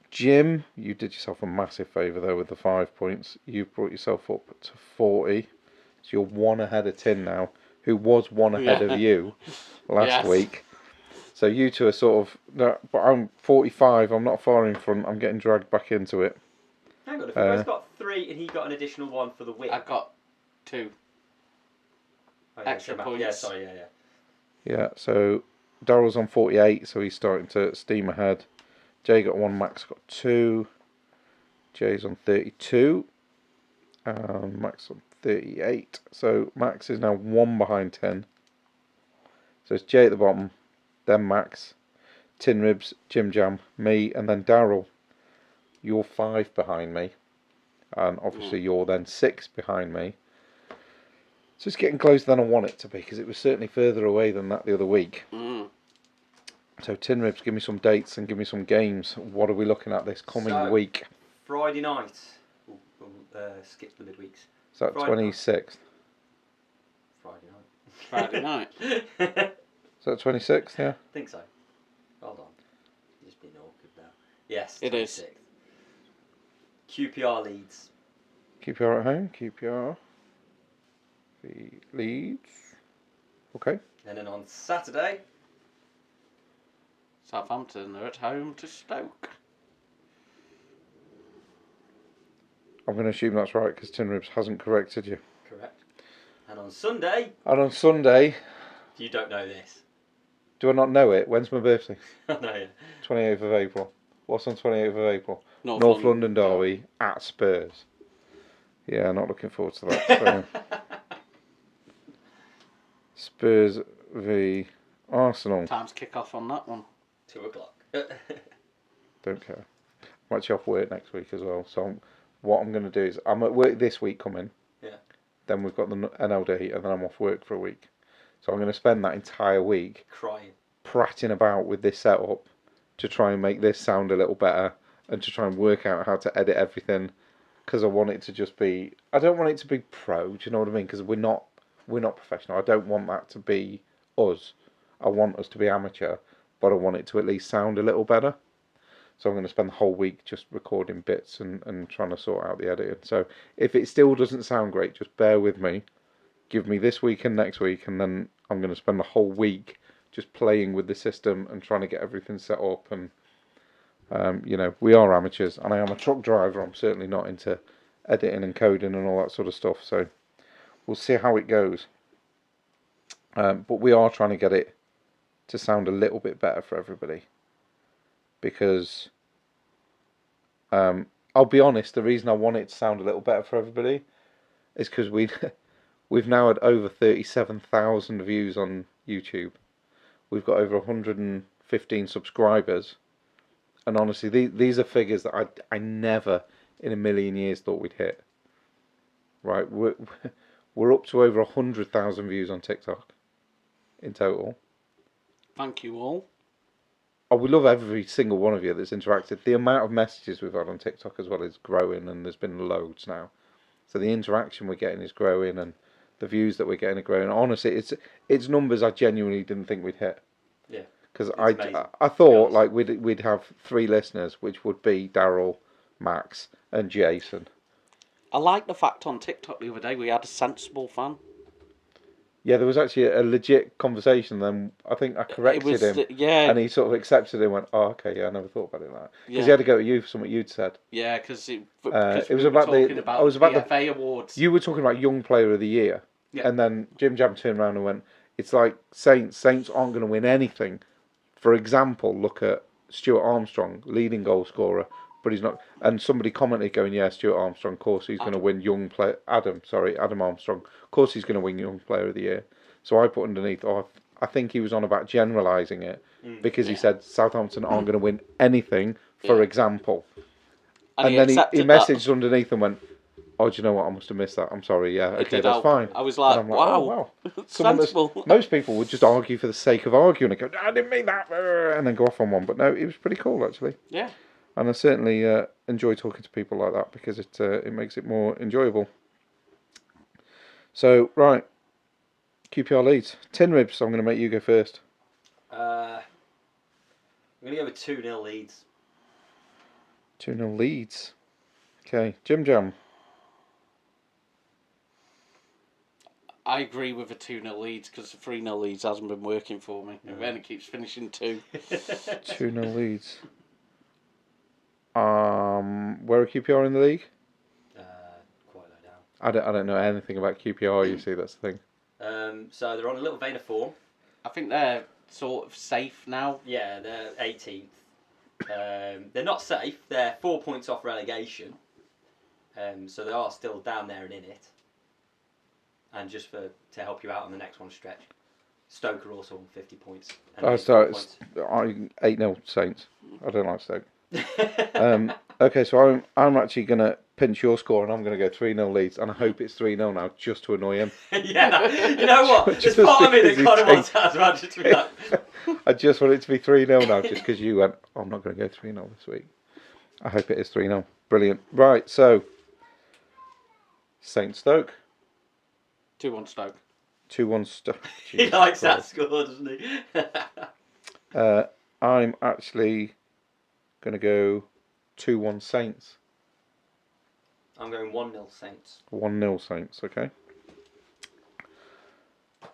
Jim, you did yourself a massive favour there with the 5 points. You've brought yourself up to 40. So you're 1 ahead of Tin now, who was 1 ahead of you last week. So you two are sort of... No, but I'm 45, I'm not far in front. I'm getting dragged back into it. Hang on, if I've got 3 and he got an additional 1 for the win. I got 2. Extra points. Yeah, sorry, yeah. Yeah, so Darryl's on 48, so he's starting to steam ahead. Jay got 1, Max got 2. Jay's on 32. And Max on 38. So Max is now 1 behind 10. So it's Jay at the bottom, then Max, Tin Ribs, Jim Jam, me, and then Darryl. You're 5 behind me. And obviously you're then 6 behind me. So it's getting closer than I want it to be, because it was certainly further away than that the other week. So Tin Ribs, give me some dates and give me some games. What are we looking at this coming week? Friday night. We'll skip the midweeks. Is that 26th? Friday night. Is that 26th, yeah? I think so. Hold on. Just being awkward now. Yes, it 26th. is. QPR Leeds. QPR at home, QPR. The Leeds. Okay. And then on Saturday, Southampton are at home to Stoke. I'm going to assume that's right because Tin Ribs hasn't corrected you. correct. And on Sunday, And on Sunday, you don't know this. do I not know it? When's my birthday? No, yeah. 28th of April. What's on 28th of April? North London Derby at Spurs. Yeah, not looking forward to that. So. Spurs v Arsenal. Time's kick off on that one. 2 o'clock. Don't care. I'm actually off work next week as well, so what I'm going to do is I'm at work this week coming. Yeah. Then we've got the NLD, and then I'm off work for a week. So I'm going to spend that entire week Crying. prattling about with this setup to try and make this sound a little better and to try and work out how to edit everything, because I want it to just be. I don't want it to be pro. Do you know what I mean? Because we're not professional. I don't want that to be us. I want us to be amateur, but I want it to at least sound a little better. So I'm going to spend the whole week just recording bits and trying to sort out the editing. So if it still doesn't sound great, just bear with me. Give me this week and next week, and then I'm going to spend the whole week just playing with the system and trying to get everything set up. And we are amateurs, and I am a truck driver. I'm certainly not into editing and coding and all that sort of stuff. So we'll see how it goes. But we are trying to get it to sound a little bit better for everybody. Because I'll be honest, the reason I want it to sound a little better for everybody is because we've now had over 37,000 views on YouTube. We've got over 115 subscribers, and honestly, these are figures that I never in a million years thought we'd hit. Right, we're up to over 100,000 views on TikTok in total. Thank you all. Oh, we love every single one of you that's interacted. The amount of messages we've had on TikTok as well is growing, and there's been loads now. So the interaction we're getting is growing, and the views that we're getting are growing. Honestly, it's numbers I genuinely didn't think we'd hit. Yeah. Because I thought like we'd have 3 listeners, which would be Daryl, Max, and Jason. I like the fact on TikTok the other day we had a sensible fan. Yeah, there was actually a legit conversation. Then I think I corrected him, and he sort of accepted it and went, "Oh, okay, yeah, I never thought about it like that." Because he had to go to you for something you'd said. Yeah, because it was we about were talking the about the FA awards. You were talking about Young Player of the Year, and then Jim Jam turned around and went, "It's like Saints. Saints aren't going to win anything. For example, look at Stuart Armstrong, leading goal scorer, but he's not." And somebody commented going, "Yeah, Stuart Armstrong, of course he's going to win Young Player." Adam Armstrong, of course he's going to win Young Player of the Year. So I put underneath, I think he was on about generalising it, because he said Southampton aren't going to win anything, for example. And then he messaged underneath and went, "Oh, do you know what? I must have missed that. I'm sorry. Yeah, okay, that's fine." I was like, wow. Sensible. Most people would just argue for the sake of arguing and go, "I didn't mean that," and then go off on one. But no, it was pretty cool, actually. Yeah. And I certainly enjoy talking to people like that, because it makes it more enjoyable. So, right. QPR leads. Tin Ribs, I'm going to make you go first. I'm going to go with 2-0 Leeds. 2-0 Leeds. Okay. Jim Jam. I agree with the 2-0 Leeds, because the 3-0 Leeds hasn't been working for me. It only keeps finishing 2. 2-0 Leeds. Where are QPR in the league? Quite low down. I don't know anything about QPR, you see, that's the thing. So they're on a little vein of form. I think they're sort of safe now. Yeah, they're 18th. They're not safe. They're 4 points off relegation. So they are still down there and in it. And just to help you out on the next one stretch, Stoke are also on 50 points. So it's 8-0 Saints. I don't like Stoke. Okay, so I'm actually going to pinch your score, and I'm going to go 3-0 Leeds, and I hope it's 3-0 now, just to annoy him. Yeah, you know what? There's part of me that kind of wants that as well, just to be like... I just want it to be 3-0 now, just because you went, "Oh, I'm not going to go 3-0 this week." I hope it is 3-0. Brilliant. Right, so Saint Stoke. 2-1 Stoke. 2-1 Stoke. He likes that score, doesn't he? I'm actually going to go 2-1 Saints. I'm going 1-0 Saints. 1-0 Saints, okay.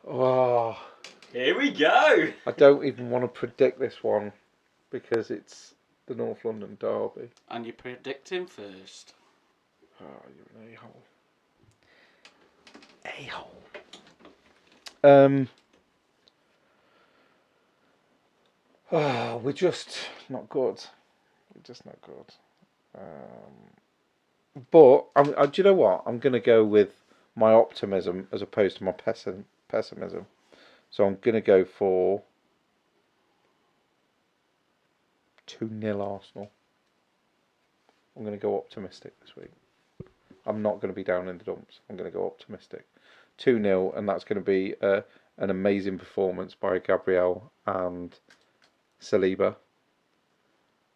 Oh, here we go. I don't even want to predict this one, because it's the North London derby. And you predict him first. Oh, you're an a-hole. A-hole. We're just not good. We're just not good. But do you know what? I'm going to go with my optimism as opposed to my pessimism. So I'm going to go for 2-0 Arsenal. I'm going to go optimistic this week. I'm not going to be down in the dumps. I'm going to go optimistic. 2-0, and that's going to be an amazing performance by Gabriel and Saliba.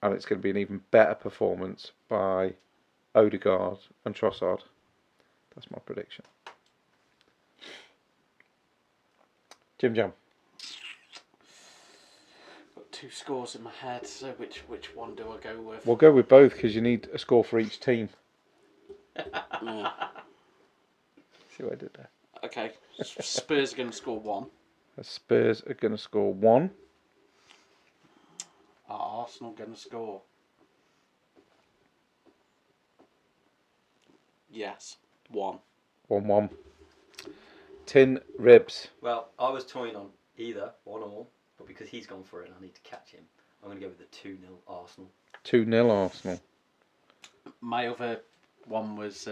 And it's going to be an even better performance by Odegaard and Trossard. That's my prediction. Jim Jam. Got 2 scores in my head, so which one do I go with? We'll go with both because you need a score for each team. Yeah. See what I did there? Okay, Spurs are going to score 1. Spurs are going to score 1. Are Arsenal going to score? Yes, 1. 1-1. Tin Ribs. Well, I was toying on either 1-1, but because he's gone for it and I need to catch him, I'm going to go with the 2-0 Arsenal. 2-0 Arsenal. My other one was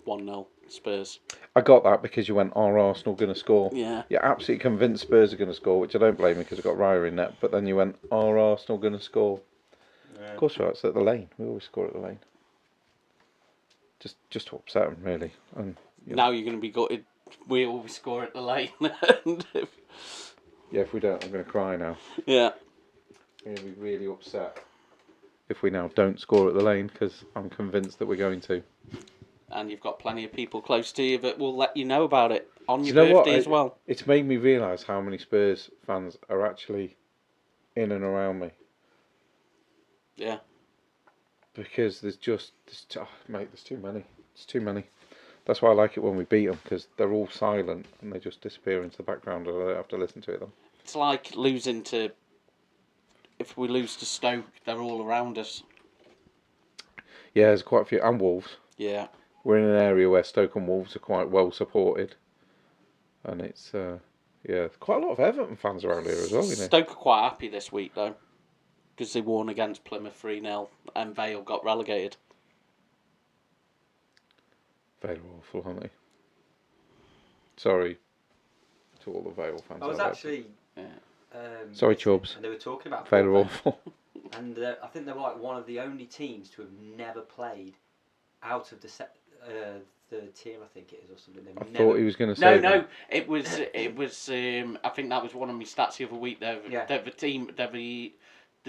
1-0 Spurs. I got that because you went, are Arsenal going to score? Yeah. You're absolutely convinced Spurs are going to score, which I don't blame you because I've got Raya in net. But then you went, are Arsenal going to score? Yeah. Of course, right. It's at the lane. We always score at the lane. Just to upset them, really. And Now you're going to be gutted. We always score at the lane. yeah, if we don't, I'm going to cry now. Yeah. I'm going to be really upset if we now don't score at the lane because I'm convinced that we're going to. And you've got plenty of people close to you that will let you know about it on Do your you know birthday what? as well. It's made me realise how many Spurs fans are actually in and around me. Yeah. Because there's too many. It's too many. That's why I like it when we beat them because they're all silent and they just disappear into the background and I don't have to listen to them. It's like losing to... If we lose to Stoke, they're all around us. Yeah, there's quite a few. And Wolves. Yeah. We're in an area where Stoke and Wolves are quite well supported. And it's, quite a lot of Everton fans around here as well, you know. Stoke are quite happy this week, though. Because they won against Plymouth 3-0 and Vale got relegated. Vale are awful, aren't they? Sorry to all the Vale fans. I was out actually... Sorry, Chubbs. And they were talking about there. Vale are football, awful. and I think they were like one of the only teams to have never played out of the tier, I think it is, or something. I thought he was going to say No, it was. I think that was one of my stats the other week. They're the team. They're the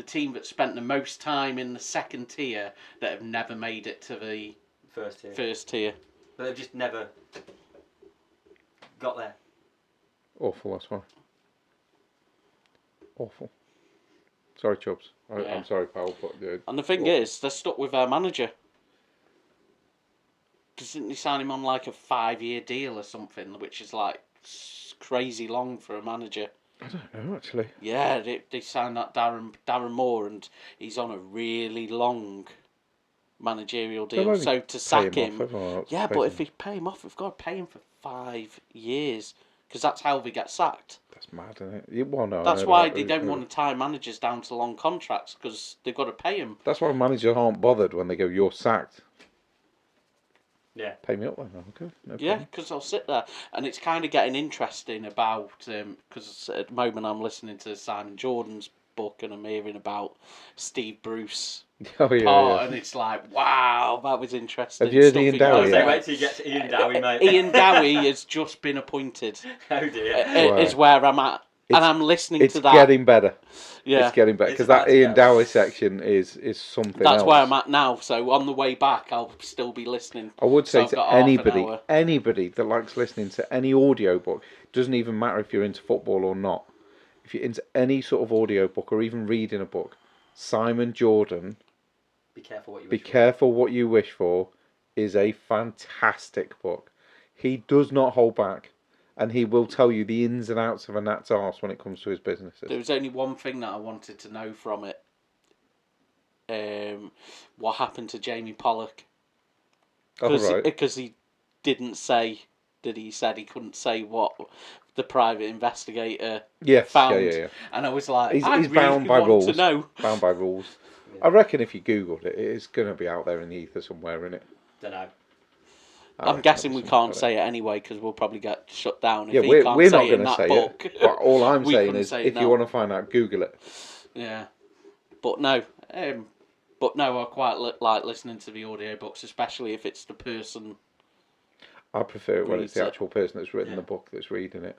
team that spent the most time in the second tier that have never made it to the First tier. But they've just never got there. Awful, that's why. Awful. Sorry, Chubbs. I'm sorry, pal. But, and the thing is, they're stuck with their manager. Because didn't they sign him on like a 5-year deal or something, which is like crazy long for a manager? I don't know, actually. Yeah, they signed that Darren Moore, and he's on a really long managerial deal. So to sack him, but if we pay him off, we've got to pay him for 5 years. Because that's how they get sacked. That's mad, isn't it? Well, no, that's why they don't want to tie managers down to long contracts, because they've got to pay them. That's why managers aren't bothered when they go, you're sacked. Yeah. Pay me up then, okay. No yeah, because I'll sit there. And it's kind of getting interesting about, because at the moment I'm listening to Simon Jordan's book and I'm hearing about Steve Bruce. Oh, yeah. And it's like, wow, that was interesting. Have you heard Ian Dowie? Wait till you get to Ian Dowie, mate. Ian Dowie has just been appointed. Oh dear. Is where I'm at. And I'm listening to that. It's getting better. Yeah. It's getting better. Because that Ian Dowie section is something That's else. That's where I'm at now. So on the way back, I'll still be listening. I would say to anybody that likes listening to any audiobook, doesn't even matter if you're into football or not. If you're into any sort of audiobook or even reading a book, Simon Jordan... Be careful what you wish for is a fantastic book. He does not hold back, and he will tell you the ins and outs of a gnat's arse when it comes to his businesses. There was only one thing that I wanted to know from it. What happened to Jamie Pollock? Because he didn't say that he said he couldn't say what the private investigator found. Yeah. And I was like, he's really bound by rules. To know. Bound by rules. I reckon if you Googled it, it's going to be out there in the ether somewhere, isn't it? Don't know. I'm guessing we can't say it anyway because we'll probably get shut down if we're can't not say going to say book. it. But all I'm saying is, if you want to find out, Google it. Yeah, but no, But no, I quite like listening to the audiobooks, especially if it's the person. I prefer it when it's the Reads it. actual person that's written Yeah. the book that's reading it.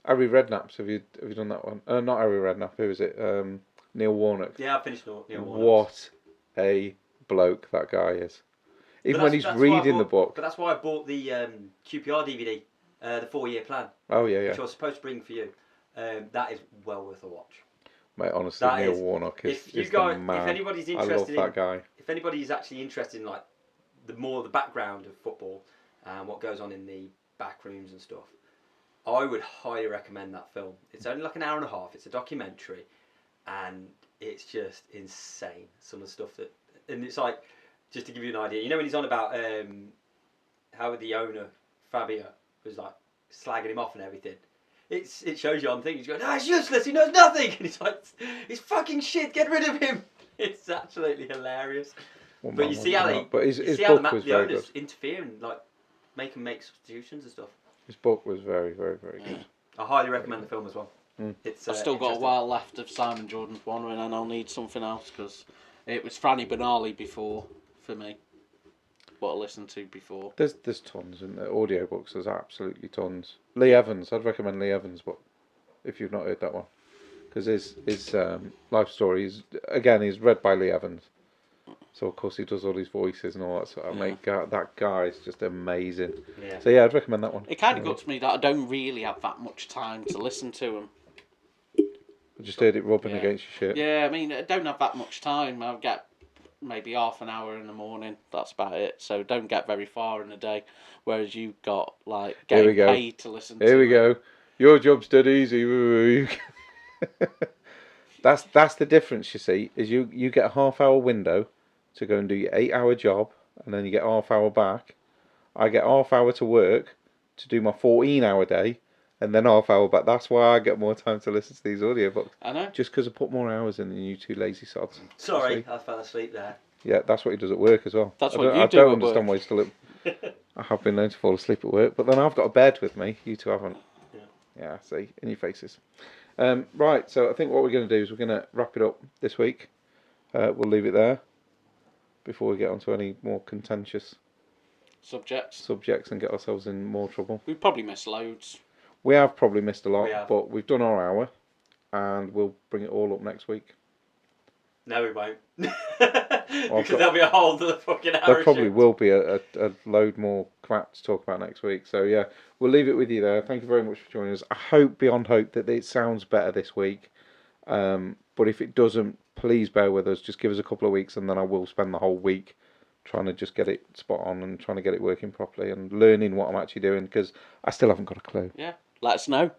Harry Redknapp's, have you done that one? Not Harry Redknapp, who is it? Neil Warnock. Yeah, I finished Neil Warnock. What a bloke that guy is. Even when he's That's why I reading the bought- book. But that's why I bought the QPR DVD, the 4-year plan, Oh, yeah, which yeah. I was supposed to bring for you. That is well worth a watch. Mate, honestly, That Neil is- Warnock is If you the guys, man. if anybody's I love interested that in, guy. if anybody's actually interested in like the background of football and what goes on in the back rooms and stuff, I would highly recommend that film. It's only like an hour and a half. It's a documentary, and it's just insane. Some of the stuff that, and it's like, just to give you an idea, you know when he's on about how the owner Fabio was like slagging him off and everything. It shows you on things. He's going, "No, he's useless. He knows nothing." And he's like, "He's fucking shit. Get rid of him." It's absolutely hilarious. One But man, you see one how man. they, But his you see how book was the very owners good. interfere and like make him make substitutions and stuff. His book was very, very, very good. I highly recommend the film as well. Mm. It's I've still got a interesting. while left of Simon Jordan's one, and then I'll need something else because it was Franny Benali before for me. What I listened to before. There's tons in the audiobooks. There's absolutely tons. Lee Evans, I'd recommend Lee Evans' book if you've not heard that one, because his life story is read by Lee Evans. So of course he does all his voices and all that sort of. Mate, that guy is just amazing. Yeah. So yeah, I'd recommend that one. It kind of got to me that I don't really have that much time to listen to him. I just heard it rubbing Yeah. against your shit. Yeah, I mean, I don't have that much time. I'll get maybe half an hour in the morning. That's about it. So don't get very far in a day. Whereas you got like Here we getting go. paid to listen to Here we it. go. Your job's dead easy. That's the difference, you see, is you get a half-hour window to go and do your 8-hour job, and then you get half hour back. I get half hour to work to do my 14-hour day, and then half hour back. That's why I get more time to listen to these audiobooks. I know. Just because I put more hours in than you two lazy sods. Sorry, See? I fell asleep there. Yeah, that's what he does at work as well. That's I what don't, you I do don't at understand work. why he's still up. I have been known to fall asleep at work, but then I've got a bed with me. You two haven't. Yeah, see, in your faces. Right, so I think what we're going to do is we're going to wrap it up this week. We'll leave it there before we get onto any more contentious Subjects. subjects and get ourselves in more trouble. We probably missed loads. We have probably missed a lot, We have. but we've done our hour, and we'll bring it all up next week. No, we won't. I've Because got- there'll be a whole other fucking hour. There of probably shit. will be a load more crap to talk about next week. So yeah, we'll leave it with you there. Thank you very much for joining us. I hope beyond hope that it sounds better this week. But if it doesn't, please bear with us. Just give us a couple of weeks, and then I will spend the whole week trying to just get it spot on and trying to get it working properly and learning what I'm actually doing, because I still haven't got a clue. Yeah. Let us know.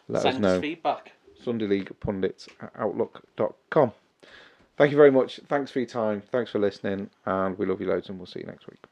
Let Send us know. feedback. sundayleaguepundits@outlook.com. Thank you very much. Thanks for your time. Thanks for listening, and we love you loads, and we'll see you next week.